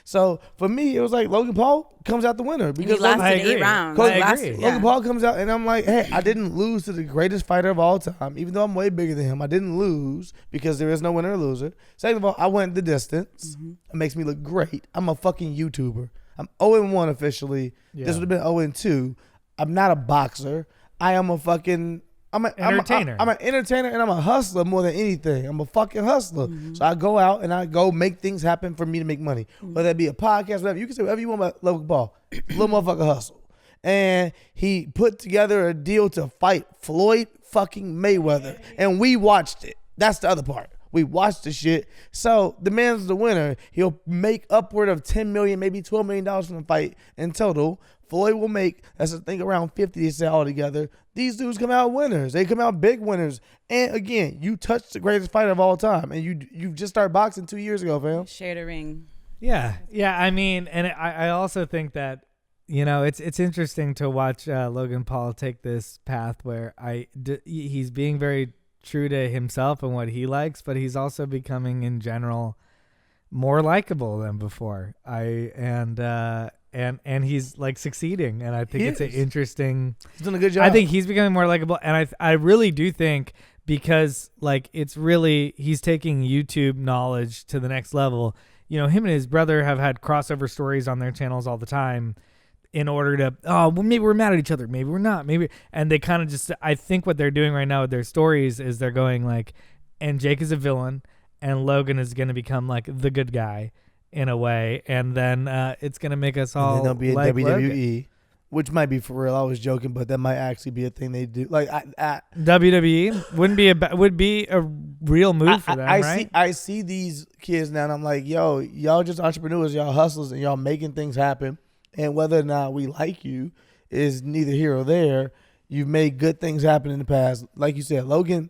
So for me, it was like Logan Paul comes out the winner because he lasted 8 rounds. Logan Paul comes out, and I'm like, hey, I didn't lose to the greatest fighter of all time, even though I'm way bigger than him. I didn't lose because there is no winner or loser. Second of all, I went the distance. Mm-hmm. It makes me look great. I'm a fucking YouTuber. I'm 0-1 officially. Yeah. This would have been 0-2. I'm not a boxer. I am a fucking. I'm an entertainer. I'm an entertainer, and I'm a hustler more than anything. I'm a fucking hustler. Mm-hmm. So I go out and I go make things happen for me to make money. Mm-hmm. Whether it be a podcast, whatever. You can say whatever you want about Logan Paul. Little motherfucker hustle. And he put together a deal to fight Floyd fucking Mayweather. And we watched it. That's the other part. We watched the shit. So the man's the winner. He'll make upward of $10 million, maybe $12 million from the fight in total. Floyd will make, that's I think, around 50 to say all together. These dudes come out winners. They come out big winners. And again, you touched the greatest fighter of all time, and you just started boxing 2 years ago, fam. Shared a ring. Yeah. I mean, and I also think that, you know, it's interesting to watch Logan Paul take this path where he's being very true to himself and what he likes, but he's also becoming in general more likable than before. And he's like succeeding, and I think it's an interesting. He's doing a good job. I think he's becoming more likable, and I really do think because like it's really he's taking YouTube knowledge to the next level. You know, him and his brother have had crossover stories on their channels all the time, in order to well maybe we're mad at each other, maybe we're not, maybe, and they kind of just I think what they're doing right now with their stories is they're going like, and Jake is a villain, and Logan is going to become like the good guy. In a way, and then it's gonna make us all. And then there'll be a like WWE, Logan. Which might be for real. I was joking, but that might actually be a thing they do. Like WWE would be a real move for them, right? I see these kids now, and I'm like, yo, y'all just entrepreneurs, y'all hustlers, and y'all making things happen. And whether or not we like you is neither here or there. You've made good things happen in the past, like you said, Logan.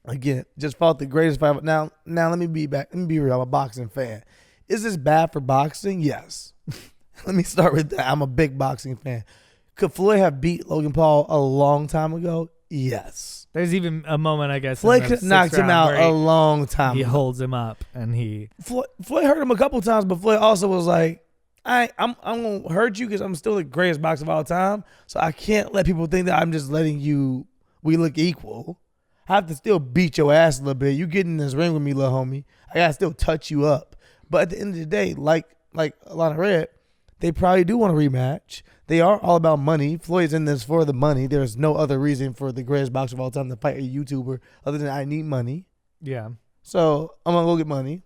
Again, just fought the greatest fight. Now let me be back. Let me be real. I'm a boxing fan. Is this bad for boxing? Yes. Let me start with that. I'm a big boxing fan. Could Floyd have beat Logan Paul a long time ago? Yes. There's even a moment, I guess, Floyd in the could have sixth knocked him round out where a long time he ago. holds him up and he. Floyd hurt him a couple times, but Floyd also was like, I'm gonna hurt you because I'm still the greatest boxer of all time. So I can't let people think that I'm just letting you. We look equal. I have to still beat your ass a little bit. You get in this ring with me, little homie. I gotta still touch you up. But at the end of the day, like Alahna Red, they probably do want a rematch. They are all about money. Floyd's in this for the money. There's no other reason for the greatest boxer of all time to fight a YouTuber other than I need money. Yeah. So I'm gonna go get money.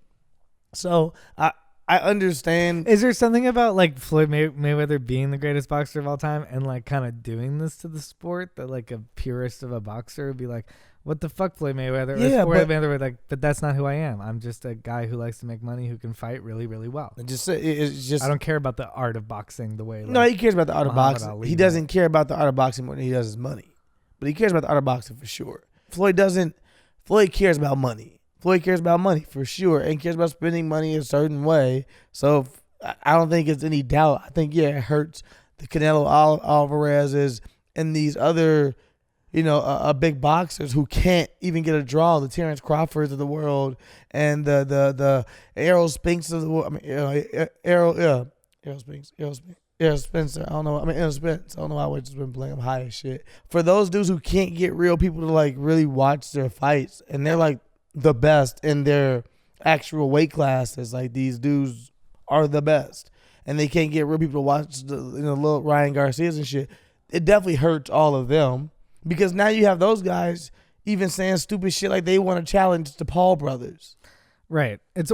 So I understand. Is there something about like Floyd Mayweather being the greatest boxer of all time and like kind of doing this to the sport that like a purist of a boxer would be like, what the fuck, Floyd Mayweather? Yeah, or Floyd but- Mayweather would like, but that's not who I am. I'm just a guy who likes to make money, who can fight really, really well. It's just I don't care about the art of boxing the way. Like, no, he cares about the art of Muhammad boxing. Ali He might. doesn't care about the art of boxing more than he does his money. But he cares about the art of boxing for sure. Floyd doesn't. Floyd cares about money. Floyd cares about money for sure and cares about spending money a certain way. So I don't think it's any doubt. I think, yeah, it hurts the Canelo Alvarez's and these other, big boxers who can't even get a draw. The Terrence Crawfords of the world and the Errol Spinks of the world. I mean, Errol Spencer. I don't know. Errol Spence. I don't know why I've just been playing. I'm high as shit. For those dudes who can't get real people to like really watch their fights, and they're like the best in their actual weight classes. Like these dudes are the best, and they can't get real people to watch the little Ryan Garcias and shit. It definitely hurts all of them because now you have those guys even saying stupid shit like they want to challenge the Paul brothers. Right. It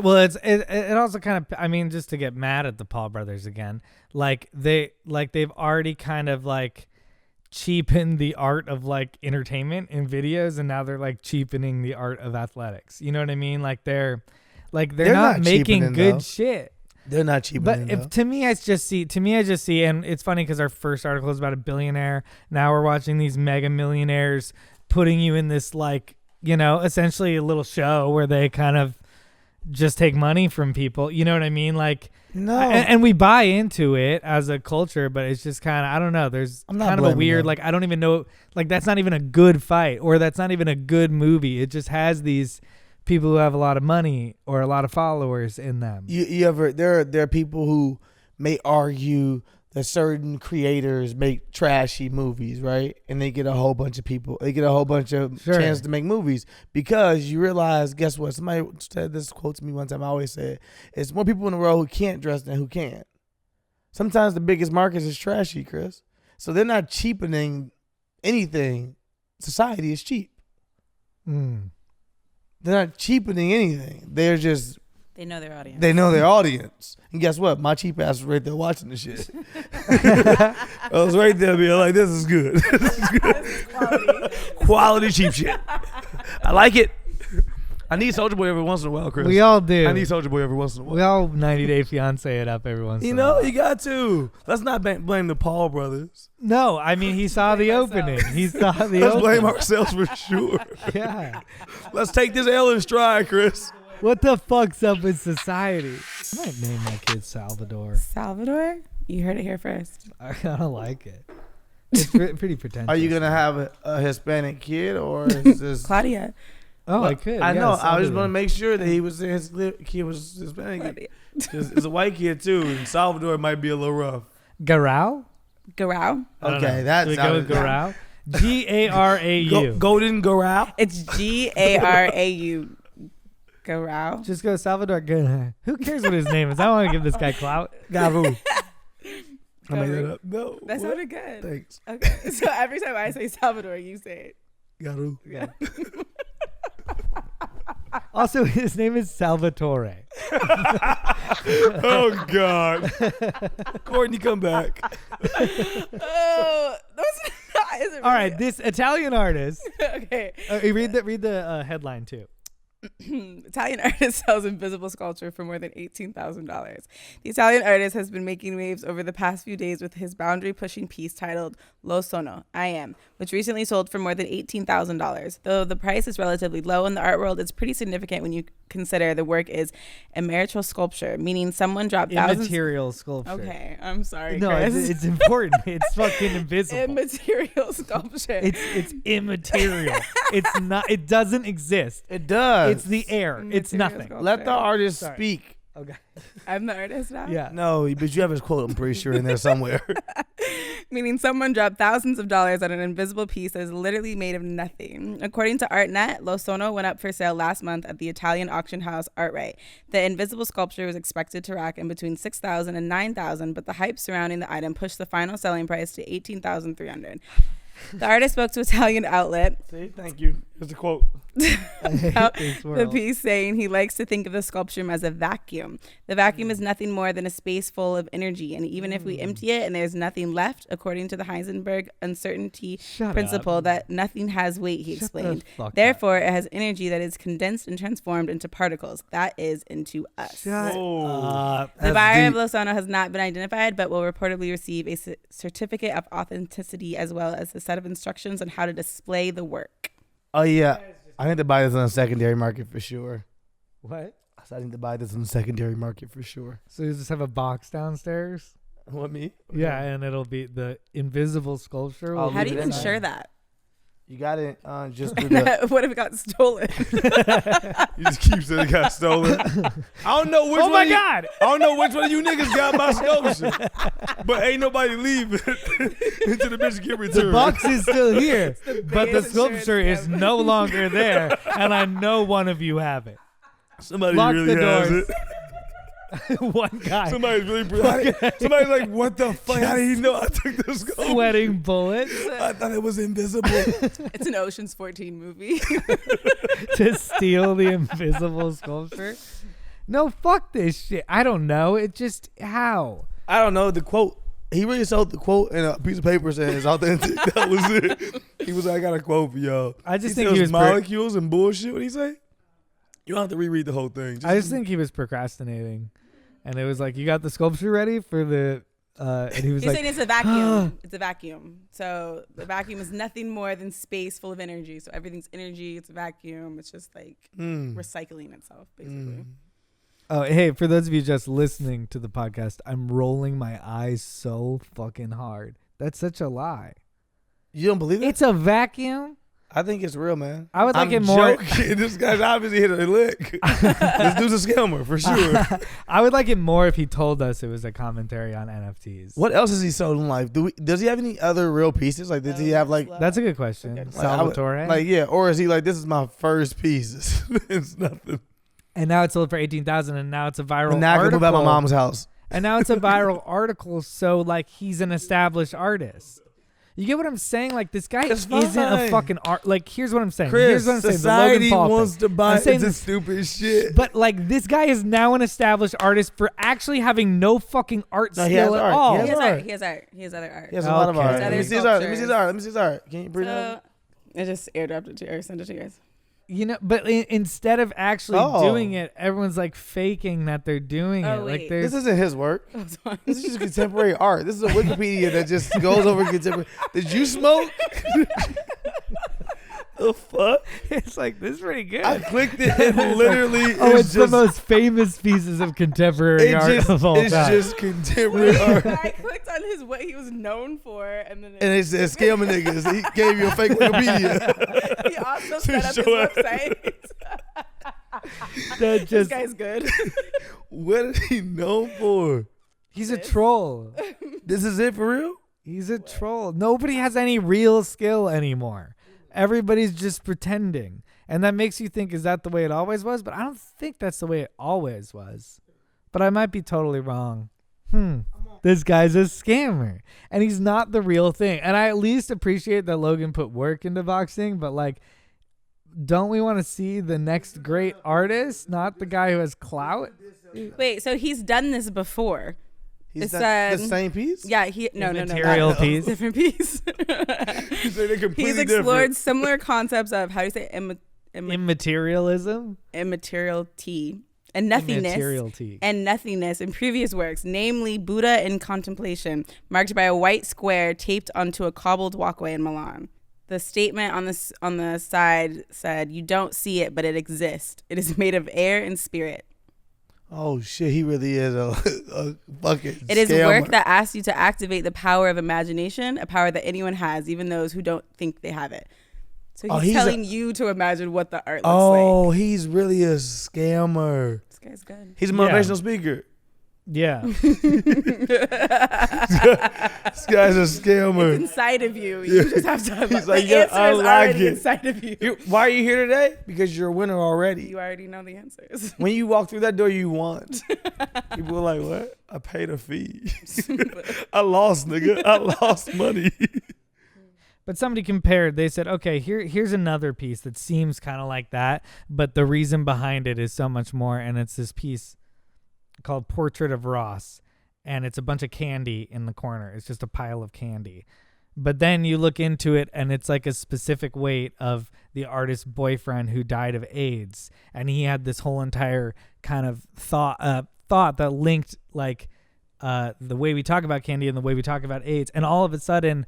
also kind of, I mean, just to get mad at the Paul brothers again, they've already kind of like cheapened the art of like entertainment in videos, and now they're like cheapening the art of athletics. You know what I mean? They're not making cheapening, good though. shit. They're not cheap. But to me, I just see, and it's funny because our first article is about a billionaire. Now we're watching these mega millionaires putting you in this essentially a little show where they kind of just take money from people. You know what I mean? No. And we buy into it as a culture, but it's just kind of, I don't know. There's I'm not kind of a blaming weird, them. I don't even know, that's not even a good fight, or that's not even a good movie. It just has these people who have a lot of money or a lot of followers in them. There are people who may argue that certain creators make trashy movies, right? And they get a whole bunch of people. They get a whole bunch of Sure. chance to make movies because you realize, guess what? Somebody said this quote to me one time. I always say it's more people in the world who can't dress than who can. Sometimes the biggest markets is trashy, Chris. So they're not cheapening anything. Society is cheap. Mm. They're not cheapening anything. They're just They know their audience. they know their audience. And guess what? My cheap ass was right there watching the shit. I was right there being like, this is good. This is good. Quality cheap shit. I like it. I need Soulja Boy every once in a while, Chris. We all do. I need Soulja Boy every once in a while. We all 90 Day Fiance it up every once in a while. You got to. Let's not blame the Paul brothers. No, I mean, he saw the opening. He saw the Let's opening. blame ourselves for sure. Yeah. Let's take this L in stride, Chris. What the fuck's up with society? I might name my kid Salvador. Salvador? You heard it here first. I don't like it. It's pretty pretentious. Are you going to have a Hispanic kid or is this... Claudia. Oh, I could. I yeah, know. I just Salvador. want to make sure that his kid was Hispanic. Claudia. 'Cause it's a white kid too, and Salvador might be a little rough. Garau? Garau. I don't Okay, know. that's Should we go with Garau? Garau. Golden Garau. It's Garau. Garau. Just go Salvador. Who cares what his name is? I don't want to give this guy clout. Garu. I made that up. No. That what? sounded good. Thanks. Okay. So every time I say Salvador, you say it. Garu. Yeah. Also, his name is Salvatore. Oh God. Courtney, come back. Oh, that's not. Is it All right, really? this Italian artist. Okay. Read the headline too. Italian artist sells invisible sculpture for more than $18,000. The Italian artist has been making waves over the past few days with his boundary-pushing piece titled Lo Sono, I Am, which recently sold for more than $18,000. Though the price is relatively low in the art world, it's pretty significant when you consider the work is a marital sculpture, meaning someone dropped thousands. Immaterial sculpture. Okay, I'm sorry, No, Chris. it's important. It's fucking invisible. Immaterial sculpture. It's immaterial. It's not. It doesn't exist. It does. It's the air. It's Immaterial nothing. sculpture. Let the artist Sorry. speak. Okay. I'm the artist now. Yeah. No, but you have his quote, I'm pretty sure, in there somewhere. Meaning someone dropped thousands of dollars on an invisible piece that is literally made of nothing. According to ArtNet, Lo Sono went up for sale last month at the Italian auction house ArtRite. The invisible sculpture was expected to rack in between $6,000 and $9,000, but the hype surrounding the item pushed the final selling price to $18,300. The artist spoke to Italian outlet. See, thank you. Here's the quote. About the piece, saying he likes to think of the sculpture as a vacuum. The vacuum is nothing more than a space full of energy, and even if we empty it and there's nothing left, according to the Heisenberg uncertainty principle, that nothing has weight, he explained. Therefore, it has energy that is condensed and transformed into particles. That is into us. Shut up. The buyer of Lo Sono has not been identified, but will reportedly receive a certificate of authenticity as well as a set of instructions on how to display the work. Oh, yeah. I need to buy this on the secondary market for sure. What? I need to buy this on the secondary market for sure. So you just have a box downstairs? What, me? Yeah, and it'll be the invisible sculpture. I'll will How be do you leave it insure inside. that? You got it. Just do the, What if it got stolen? you just keep saying it got stolen. I don't know which Oh one. my God! I don't know which one of you niggas got my sculpture, but ain't nobody leaving until the bitch get returned. The box is still here, but the biggest sculpture is insurance no longer there, and I know one of you have it. Somebody Lock really the has doors. it. One guy Somebody's really. Somebody's like, what the fuck? How did he know I took the sculpture? sweating bullets I thought it was invisible. It's an Ocean's 14 movie. to steal the invisible sculpture. No, fuck this shit. I don't know. It just how. I don't know the quote. He really sold the quote in a piece of paper saying it's authentic. That was it. He was like, I got a quote for y'all. I just he think he sells was molecules and bullshit. What did he say? You don't have to reread the whole thing. I just think he was procrastinating, and it was like, you got the sculpture ready for the. And he was He's like, saying it's a vacuum. It's a vacuum. So the vacuum is nothing more than space full of energy. So everything's energy. It's a vacuum. It's just like recycling itself, basically. oh, hey, for those of you just listening to the podcast, I'm rolling my eyes so fucking hard. That's such a lie. You don't believe it? It's a vacuum. I think it's real, man. I would like I'm it more. joking. This guy's obviously hit a lick. This dude's a scammer for sure. I would like it more if he told us it was a commentary on NFTs. What else has he sold in life? Does he have any other real pieces? Like, does he have like? That's a good question. Okay. Salvatore. Like, yeah, or is he like, this is my first piece? It's nothing. And now it's sold for $18,000, and now it's a viral And now I can article. move out my mom's house. And now it's a viral article, so like he's an established artist. You get what I'm saying? Like this guy It's isn't a fine. fucking art. Like here's what I'm saying. Chris, here's what I'm saying. society The Logan Paul wants thing. to buy I'm saying into this- stupid shit. But like this guy is now an established artist for actually having no fucking art No, he has skill at art. all. He He has has art. art. He has art. He has other art. He has a lot of Okay. art. Other Let me see his art. Let me see his sculptures. art. Let me see his art. Can you bring it So up? I just airdropped it to you or sent it to you guys. You know, but instead of actually Oh. doing it, everyone's like faking that they're doing Oh, it. Like wait. there's This isn't his work. This is just contemporary art. This is a Wikipedia that just goes over contemporary. Did you smoke? The fuck? it's like this is pretty good. I clicked it and literally Oh, it's the just, most famous pieces of contemporary art of all it's time. just contemporary art. I clicked on his what he was known for, and then And it said scamming niggas. He gave you a fake Wikipedia. he also To set up his show it. website. That This just guy's good. What is he known for? he's a troll. This is it for real? He's a troll. Nobody has any real skill anymore. Everybody's just pretending. And that makes you think, is that the way it always was? But I don't think that's the way it always was. But I might be totally wrong. This guy's a scammer. And he's not the real thing. And I at least appreciate that Logan put work into boxing. But like, don't we want to see the next great artist, not the guy who has clout? Wait, so he's done this before? He's It's, done the same piece? Yeah, no, Immaterial piece. different piece. So they're completely He's explored different. similar concepts of how do you say Immaterialism? immateriality and nothingness. Immateriality. And nothingness in previous works, namely Buddha in Contemplation, marked by a white square taped onto a cobbled walkway in Milan. The statement on the side said, "You don't see it, but it exists. It is made of air and spirit." Oh shit, he really is a fucking It is scammer. work that asks you to activate the power of imagination, a power that anyone has, even those who don't think they have it. So he's telling you to imagine what the art looks like. Oh, he's really a scammer. This guy's good. He's a motivational speaker. Yeah. This guy's a scammer. It's inside of you. You just have to. He's The like, answer is already it. inside of you. Why are you here today? Because you're a winner already. You already know the answers. When you walk through that door, you won. People are like, what? I paid a fee. I lost, nigga. I lost money. But somebody compared, they said, okay, here's another piece that seems kind of like that, but the reason behind it is so much more. And it's this piece called Portrait of Ross. And it's a bunch of candy in the corner. It's just a pile of candy. But then you look into it and it's like a specific weight of the artist's boyfriend who died of AIDS. And he had this whole entire kind of thought that linked like the way we talk about candy and the way we talk about AIDS. And all of a sudden,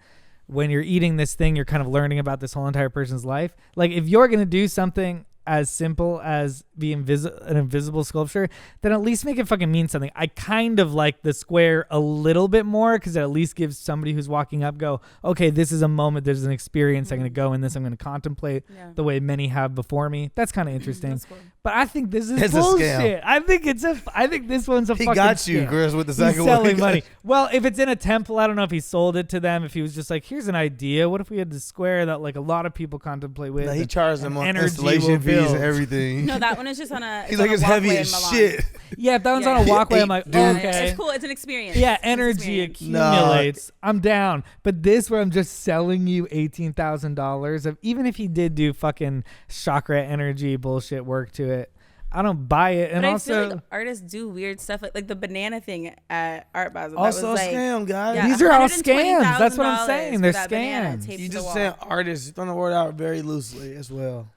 when you're eating this thing, you're kind of learning about this whole entire person's life. Like if you're going to do something as simple as an invisible sculpture, then at least make it fucking mean something. I kind of like the square a little bit more because it at least gives somebody who's walking up go, okay, this is a moment, there's an experience. I'm going to go in this, I'm going to contemplate the way many have before me. That's kind of interesting. Cool. But I think this is bullshit. I think this one's a fucking He got you, scam. Chris, with the second He's one. selling money. Well, if it's in a temple, I don't know if he sold it to them. If he was just like, here's an idea. What if we had the square that like a lot of people contemplate with? No, he charged them on energy installation fees build. and everything. No, that one is just on a. He's like, it's heavy as shit. Yeah, if that one's on a walkway, I'm like, okay. It's cool. It's an experience. Yeah, It's an energy experience. accumulates. I'm down. But this where I'm just selling you $18,000 of, even if he did do fucking chakra energy bullshit work to it, I don't buy it. And but also, I feel like artists do weird stuff like the banana thing at Art Basel. Also that was like, scam, guys. Yeah, these are all scams. That's what I'm $120,000 saying. for They're that banana scams. taped You to the just wall. saying artists. You're throwing the word out very loosely as well.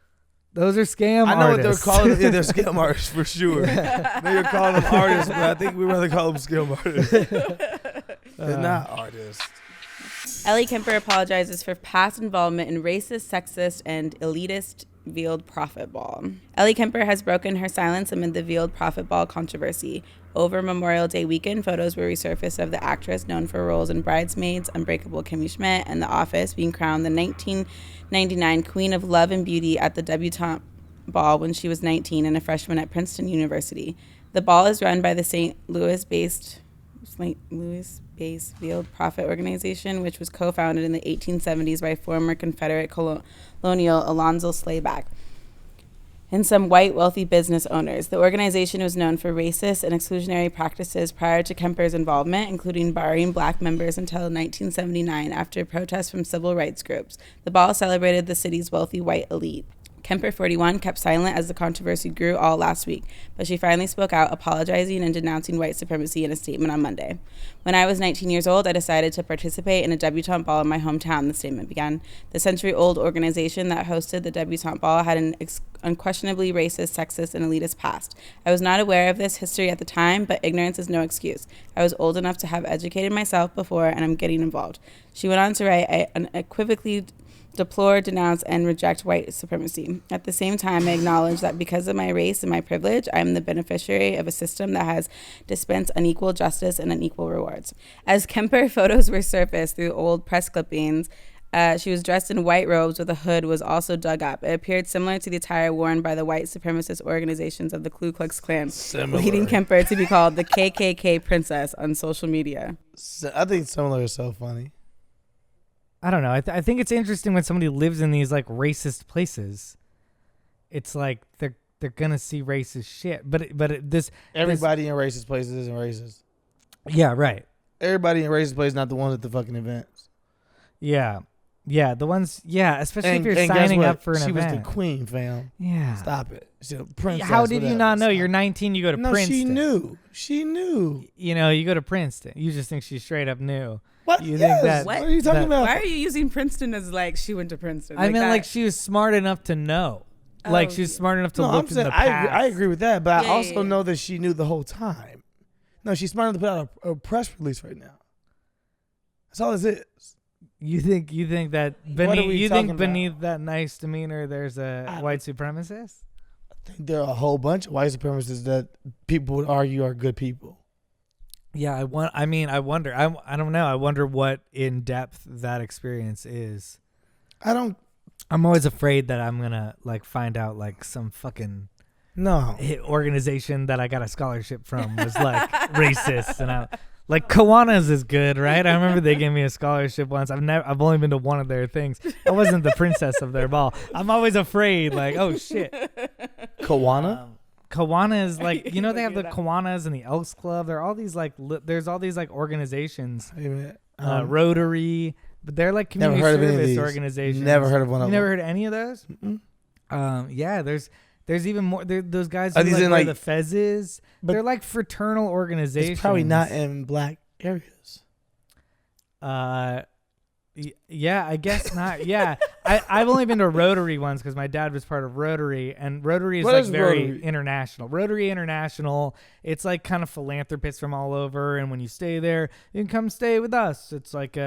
Those are scam I know artists. what they're calling. Yeah, they're scam artists for sure. They're calling them artists, but I think we'd rather call them scam artists. They're not artists. Ellie Kemper apologizes for past involvement in racist, sexist, and elitist veiled profit ball. Ellie Kemper has broken her silence amid the veiled profit ball controversy. Over Memorial Day weekend, photos were resurfaced of the actress known for roles in Bridesmaids, Unbreakable Kimmy Schmidt, and The Office being crowned the 1999 Queen of Love and Beauty at the debutante ball when she was 19 and a freshman at Princeton University. The ball is run by the St. Louis-based Veiled Prophet Organization, which was co-founded in the 1870s by former Confederate colonial Alonzo Slayback and some white wealthy business owners. The organization was known for racist and exclusionary practices prior to Kemper's involvement, including barring black members until 1979 after protests from civil rights groups. The ball celebrated the city's wealthy white elite. Kemper, 41, kept silent as the controversy grew all last week, but she finally spoke out, apologizing and denouncing white supremacy in a statement on Monday. When I was 19 years old, I decided to participate in a debutante ball in my hometown, the statement began. The century-old organization that hosted the debutante ball had an unquestionably racist, sexist, and elitist past. I was not aware of this history at the time, but ignorance is no excuse. I was old enough to have educated myself before, and I'm getting involved. She went on to write, I unequivocally deplore, denounce, and reject white supremacy. At the same time, I acknowledge that because of my race and my privilege, I am the beneficiary of a system that has dispensed unequal justice and unequal rewards. As Kemper photos were surfaced through old press clippings, she was dressed in white robes with a hood was also dug up. It appeared similar to the attire worn by the white supremacist organizations of the Ku Klux Klan, leading Kemper to be called the KKK princess on social media. I think similar is so funny. I don't know. I think it's interesting when somebody lives in these like racist places. It's like they're gonna see racist shit. But Everybody in racist places isn't racist. Yeah, right. Everybody in racist places not the ones at the fucking events. Yeah, the ones. Yeah, especially And if you're guess signing what? up for an she event. was the queen, fam. Yeah. Stop it. She's a princess. How did you whatever. not know? Stop. You're 19. You go to No, Princeton. she knew. She knew. You know, you go to Princeton. You just think she straight up knew. What? You Yes. think that? What are you talking about? Why are you using Princeton as like she went to Princeton? I mean, that? like she was smart enough to know. Like she was smart enough to No, look I'm in saying the past. I agree with that, but Yeah, I also yeah. know that she knew the whole time. No, she's smart enough to put out a press release right now. That's all this is. You think that What are we beneath talking about? beneath that nice demeanor there's a white supremacist? I think there are a whole bunch of white supremacists that people would argue are good people. Yeah, I wonder. I don't know. I wonder what in depth that experience is. I'm always afraid that I'm gonna like find out like some fucking organization that I got a scholarship from was like racist, and like Kiwanis is good, right? I remember they gave me a scholarship once. I've only been to one of their things. I wasn't the princess of their ball. I'm always afraid, like, oh shit. Kiwana? Kiwanis, like, they have the Kiwanis and the Elks Club. There are all these like there's all these like organizations. Rotary, but they're like community service organizations. Never heard of one of them. You never heard of any of those? Mm-mm. Yeah, there's even more. Those guys Are who these in, like like the Fezzes. They're like fraternal organizations. It's probably not in black areas. Yeah, I guess not. Yeah, I've only been to Rotary once because my dad was part of Rotary, and Rotary is like very Rotary? International. Rotary International. It's like kind of philanthropists from all over, and when you stay there, you can come stay with us. It's like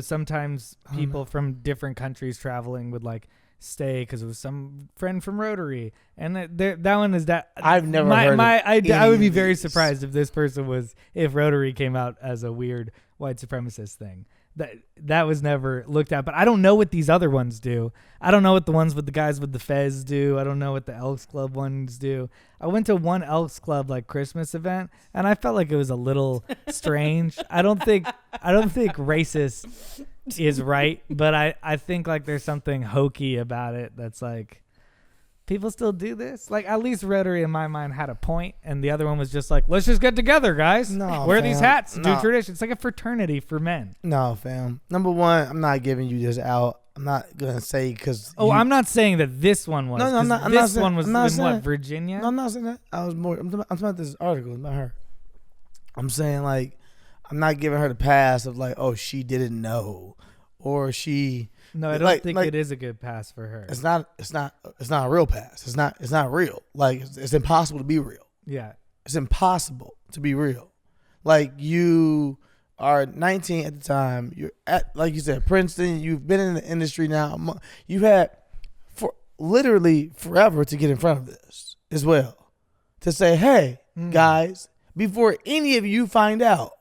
sometimes people from different countries traveling would like stay because it was some friend from Rotary, and that one is that I've never heard. I would be very surprised if Rotary came out as a weird white supremacist thing. That was never looked at, but I don't know what these other ones do. I don't know what the ones with the guys with the fez do. I don't know what the Elks Club ones do. I went to one Elks Club like Christmas event, and I felt like it was a little strange. I don't think racist is right, but I think like there's something hokey about it that's like, people still do this? Like, at least Rotary in my mind had a point, and the other one was just like, let's just get together, guys. Wear these hats, do tradition. It's like a fraternity for men. No, fam. Number one, I'm not giving you this out. I'm not going to say because... I'm not saying that this one was. No, I'm not. This one was in what, Virginia? No, I'm not saying that. I'm talking about this article. It's not her. I'm saying, like, I'm not giving her the pass of, like, oh, she didn't know. Or she... No, I don't think it is a good pass for her. It's not a real pass. It's not real. Like, it's impossible to be real. Yeah. It's impossible to be real. Like, you are 19 at the time. You're at, like you said, Princeton. You've been in the industry now. You've had for literally forever to get in front of this as well. To say, hey, guys, before any of you find out,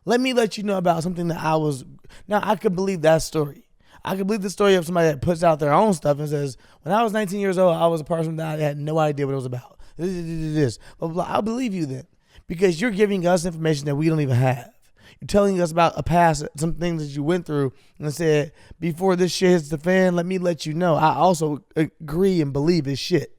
let me let you know about something that Now, I could believe that story. I could believe the story of somebody that puts out their own stuff and says, when I was 19 years old, I was a person that I had no idea what it was about. This, blah, blah, blah. I'll believe you then, because you're giving us information that we don't even have. You're telling us about a past, some things that you went through, and said, before this shit hits the fan, let me let you know. I also agree and believe it's shit.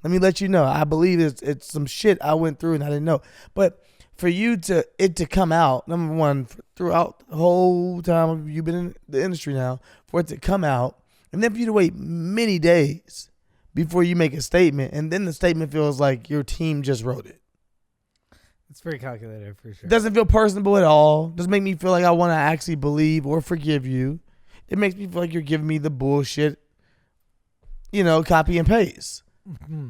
Let me let you know. I believe it's some shit I went through and I didn't know. But for it to come out, number one, throughout the whole time you've been in the industry now, for it to come out, and then for you to wait many days before you make a statement, and then the statement feels like your team just wrote it. It's very calculated for sure. It doesn't feel personable at all. It doesn't make me feel like I want to actually believe or forgive you. It makes me feel like you're giving me the bullshit, copy and paste. Mm-hmm.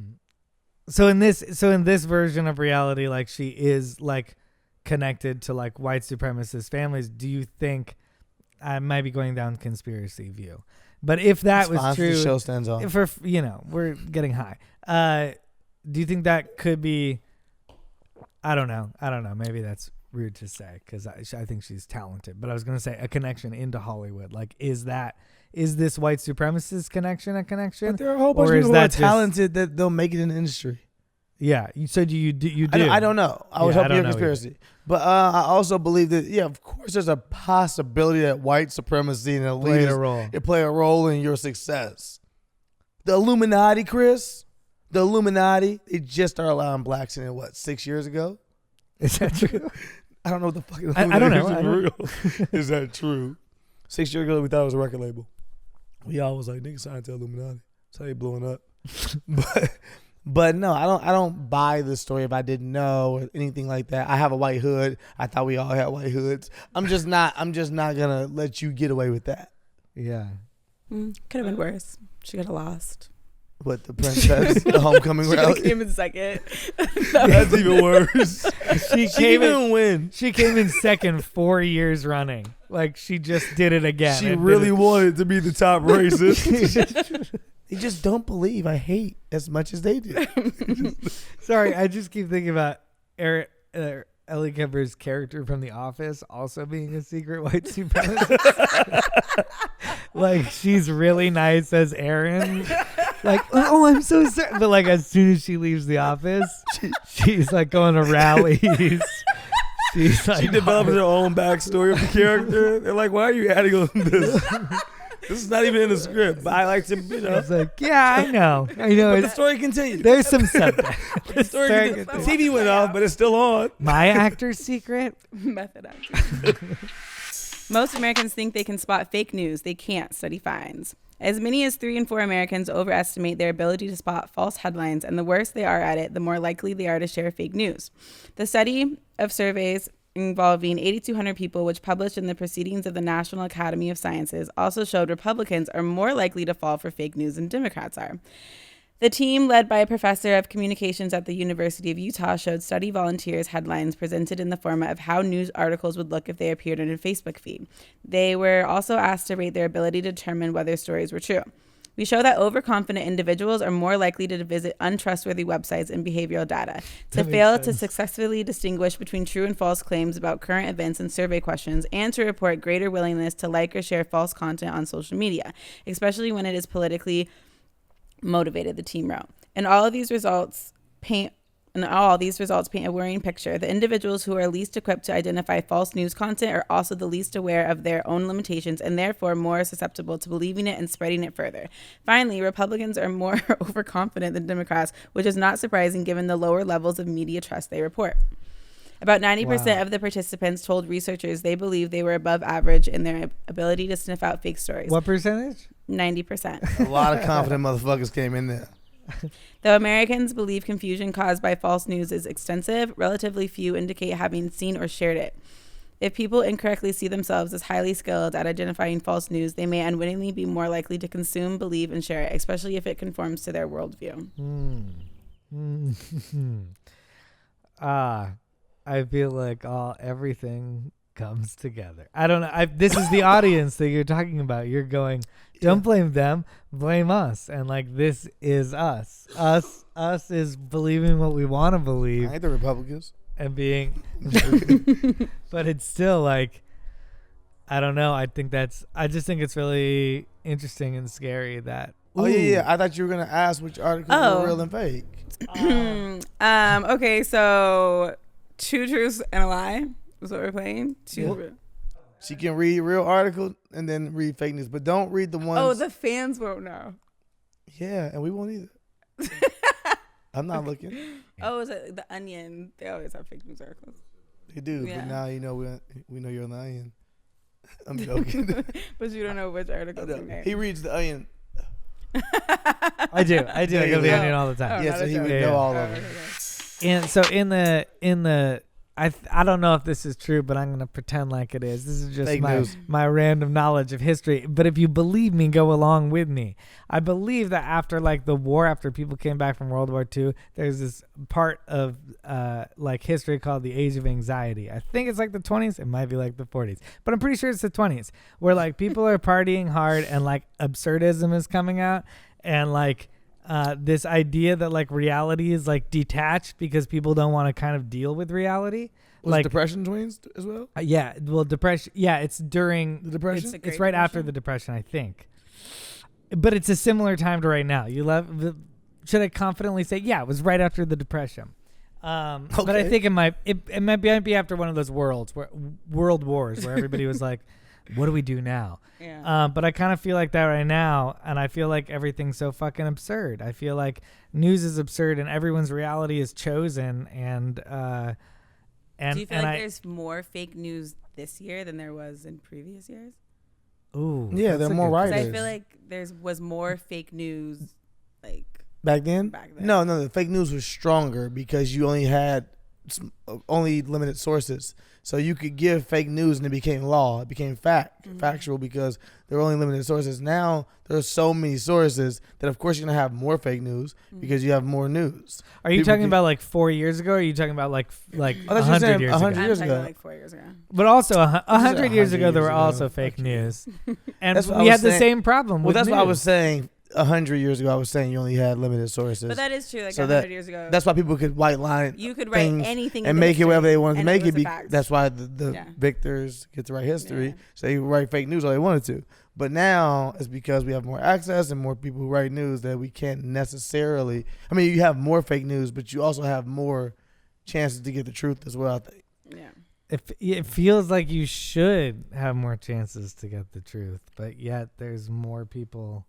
So in this version of reality, like, she is like connected to like white supremacist families. Do you think I might be going down conspiracy view? But if that was true, the show stands on. If we're getting high. Do you think that could be? I don't know. Maybe that's rude to say because I think she's talented. But I was going to say a connection into Hollywood. Like, is this white supremacist connection a connection? But there are a whole bunch of people who are talented that they'll make it in the industry. Yeah, you said you do. I don't know. I was hoping you're a conspiracy. But I also believe that, of course, there's a possibility that white supremacy and elite play a role in your success. The Illuminati, Chris, they just started allowing blacks in it, 6 years ago? Is that true? I don't know what the fuck. I don't know. Is that true? 6 years ago, we thought it was a record label. We all was like, nigga signed to Illuminati. That's how you blowing up. But no, I don't buy the story if I didn't know or anything like that. I have a white hood. I thought we all had white hoods. I'm just not gonna let you get away with that. Yeah. Could have been worse. She could have lost. What, the princess, the homecoming rally? She came in second. That's even worse. She didn't win. She came in second 4 years running. Like she just did it again. She really wanted to be the top racist. They just don't believe I hate as much as they do. Sorry, I just keep thinking about Ellie Kemper's character from The Office also being a secret white supremacist. Like she's really nice as Erin. Like, oh, I'm so sorry. But like as soon as she leaves the office, she's like going to rallies. She's like, she develops her own backstory of the character. They're like, why are you adding on this? This is not even in the script. But I like to, It's like, yeah, I know. But the story continues. There's some subtext. The TV went off, but it's still on. My actor's secret? Method actor. Most Americans think they can spot fake news. They can't, study finds. As many as 3 in 4 Americans overestimate their ability to spot false headlines, and the worse they are at it, the more likely they are to share fake news. The study of surveys involving 8,200 people, which published in the Proceedings of the National Academy of Sciences, also showed Republicans are more likely to fall for fake news than Democrats are. The team, led by a professor of communications at the University of Utah, showed study volunteers headlines presented in the format of how news articles would look if they appeared in a Facebook feed. They were also asked to rate their ability to determine whether stories were true. We show that overconfident individuals are more likely to visit untrustworthy websites and behavioral data, to fail to successfully distinguish between true and false claims about current events and survey questions, and to report greater willingness to like or share false content on social media, especially when it is politically motivated, the team wrote. And all these results paint a worrying picture. The individuals who are least equipped to identify false news content are also the least aware of their own limitations and therefore more susceptible to believing it and spreading it further. Finally, Republicans are more overconfident than Democrats, which is not surprising given the lower levels of media trust they report. About 90% of the participants told researchers they believe they were above average in their ability to sniff out fake stories. What percentage? 90%. A lot of confident motherfuckers came in there. Though Americans believe confusion caused by false news is extensive, relatively few indicate having seen or shared it. If people incorrectly see themselves as highly skilled at identifying false news, they may unwittingly be more likely to consume, believe, and share it, especially if it conforms to their worldview. I feel like everything comes together. I don't know. This is the audience that you're talking about. You're going, don't blame them, blame us. And like, this is us. Us is believing what we want to believe. I ain't the Republicans. And being, but it's still like, I don't know. I just think it's really interesting and scary that. Oh yeah. I thought you were gonna ask which articles were real and fake. Okay, so 2 truths and a lie is what we're playing. She can read real articles and then read fake news, but don't read the ones. Oh, the fans won't know. Yeah, and we won't either. I'm not looking. Oh, is it The Onion? They always have fake news articles. They do, Yeah. but now you know we know you're on the Onion. I'm joking. But you don't know which articles you He reads the Onion. I do. I go to the Onion all the time. Yeah, so he would know all of it. And so in the I don't know if this is true, but I'm gonna pretend like it is. This is just my random knowledge of history. But if you believe me, go along with me. I believe that after like the war, after people came back from World War II, there's this part of like history called the Age of Anxiety. I think it's like the 20s. It might be like the 40s, but I'm pretty sure it's the 20s, where like people are partying hard and like absurdism is coming out, and like this idea that like reality is like detached because people don't want to kind of deal with reality. Was like Depression twins as well? Yeah, well, depression. Yeah, it's during the Depression. It's right after the Depression, I think. But it's a similar time to right now. Should I confidently say? Yeah, it was right after the Depression. But I think it might be after one of those world wars where everybody was like, what do we do now? Yeah. But I kind of feel like that right now, and I feel like everything's so fucking absurd. I feel like news is absurd, and everyone's reality is chosen. And do you feel like there's more fake news this year than there was in previous years? Ooh, yeah, there are more writers. I feel like was more fake news like back then. No, the fake news was stronger because you only had only limited sources. So you could give fake news and it became law. It became factual because there were only limited sources. Now there's so many sources that of course you're going to have more fake news because you have more news. Are you talking about like 4 years ago, or are you talking about like 100 years ago? 100 years ago. Like 4 years ago. But also 100 years ago, there were ago. also fake news. And That's what we I had was the saying. same problem Well, with that's news. what I was saying. 100 years ago, I was saying you only had limited sources. But that is true. Like So 100 that- years ago, That's why people could white line you could write things anything and into make it whatever history, they wanted to and make was it. a fact. That's why the Yeah. victors get to write history. Yeah. So they write fake news all they wanted to. But now it's because we have more access and more people who write news that we can't necessarily. I mean, you have more fake news, but you also have more chances to get the truth as well, I think. Yeah. It feels like you should have more chances to get the truth, but yet there's more people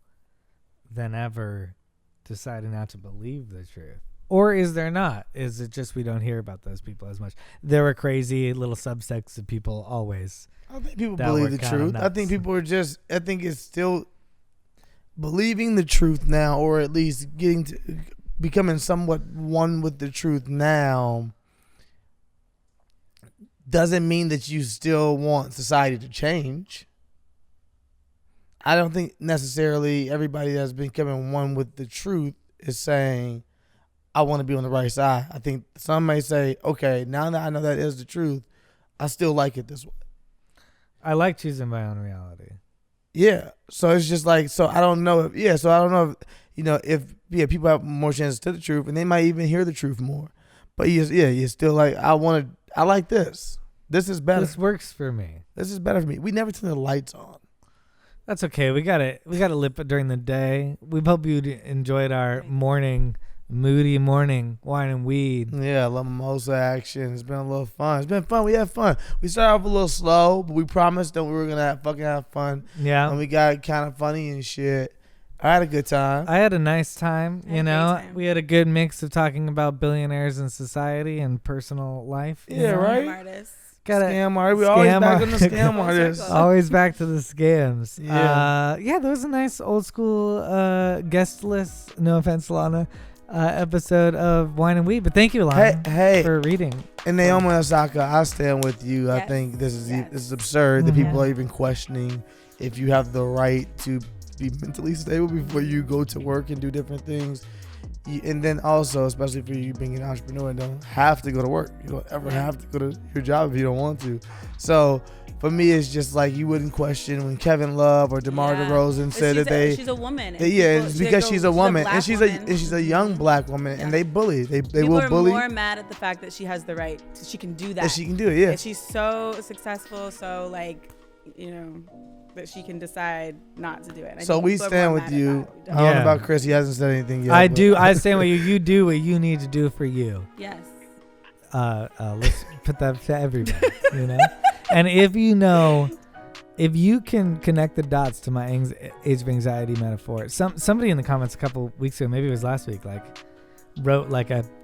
than ever deciding not to believe the truth. Or is there not? Is it just we don't hear about those people as much? There are crazy little subsects of people always. I think people That believe were the kinda truth. I nuts. think people are just. I think it's still believing the truth now, or at least becoming somewhat one with the truth now. Doesn't mean that you still want society to change. I don't think necessarily everybody that's becoming one with the truth is saying, I want to be on the right side. I think some may say, okay, now that I know that is the truth, I still like it this way. I like choosing my own reality. Yeah. So it's just like, so I don't know if people have more chances to the truth and they might even hear the truth more. But you're still like, I like this. This is better. This works for me. This is better for me. We never turn the lights on. That's okay. We got it lit during the day. We hope you enjoyed our moody morning wine and weed. Yeah, La Mimosa action. It's been a little fun. It's been fun. We had fun. We started off a little slow, but we promised that we were gonna have fun. Yeah. And we got kind of funny and shit. I had a good time. I had a nice time, I had a great time. We had a good mix of talking about billionaires and society and personal life. you Yeah, know? right? Artists. Gotta Scam artist. We always scam back on the artist. scam Full artists. circle. Always back to the scams. Yeah. There was a nice old school guestless, no offense, Alahna, episode of Wine and Weed. But thank you, Alahna, Hey, for reading. and Naomi and Osaka, I stand with you. I Yes. think this is Yes. absurd that Mhm. people are even questioning if you have the right to be mentally stable before you go to work and do different things. And then also, especially for you being an entrepreneur, don't have to go to work. You don't ever have to go to your job if you don't want to. So for me, it's just like you wouldn't question when Kevin Love or DeMar DeRozan said that she's a woman. and it's because she's a woman black and she's woman. she's a young black woman and they bully. They People will are bully. more mad at the fact that she has the right. She can do that. That she can do it. Yeah. And she's so successful, so that she can decide not to do it. I So think we people are stand more with mad at you. that. I don't Yeah. know about Chris. He hasn't said anything yet. I but- do. I stand with you. You do what you need to do for you. Yes. Let's put that to everybody, And if you can connect the dots to my age of anxiety metaphor, somebody in the comments a couple weeks ago, maybe it was last week, wrote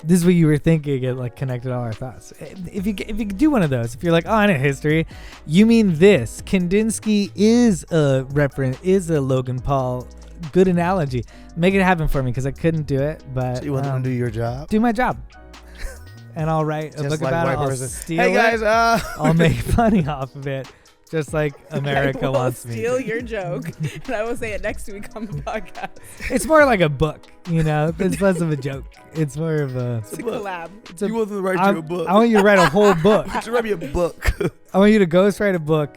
this is what you were thinking, and connected all our thoughts. If you do one of those, if you're like, oh, I know history, you mean this? Kandinsky is a Logan Paul. Good analogy. Make it happen for me because I couldn't do it, but So you want them to do your job? do my job. And I'll write a Just book like about it. white I'll person. steal Hey guys, it. I'll make money off of it, just like America I will wants me. steal your joke, and I will say it next week on the podcast. It's more like a book, It's less of a joke. It's more of a. It's a collab. It's a You want them to write I you a book? I want you to write a whole book. You should write me a book. I want you to ghostwrite a book,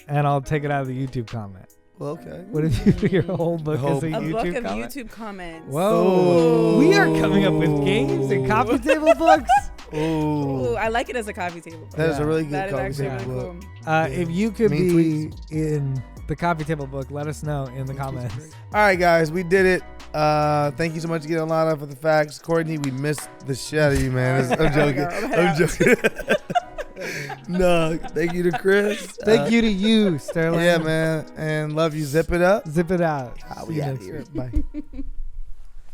and I'll take it out of the YouTube comment. Well, okay. What if you do your whole book whole as a A YouTube book of comment? YouTube comments. Whoa! Ooh. We are coming up with games and coffee table books. Ooh, Ooh, I like it as a coffee table book. that is Yeah. a really good That is coffee actually table really book. cool. If you could Mean be in the coffee table book, let us know in the comments. All right, guys, we did it. Thank you so much again, Alahna, for the facts. Courtney, we missed the shit out of you, man. I'm joking. I'm joking. No, thank you to Chris. Thank you to you, Sterling. Yeah, man, and love you. Zip it up. Zip it out. Ah, See we you out next here. week. Bye.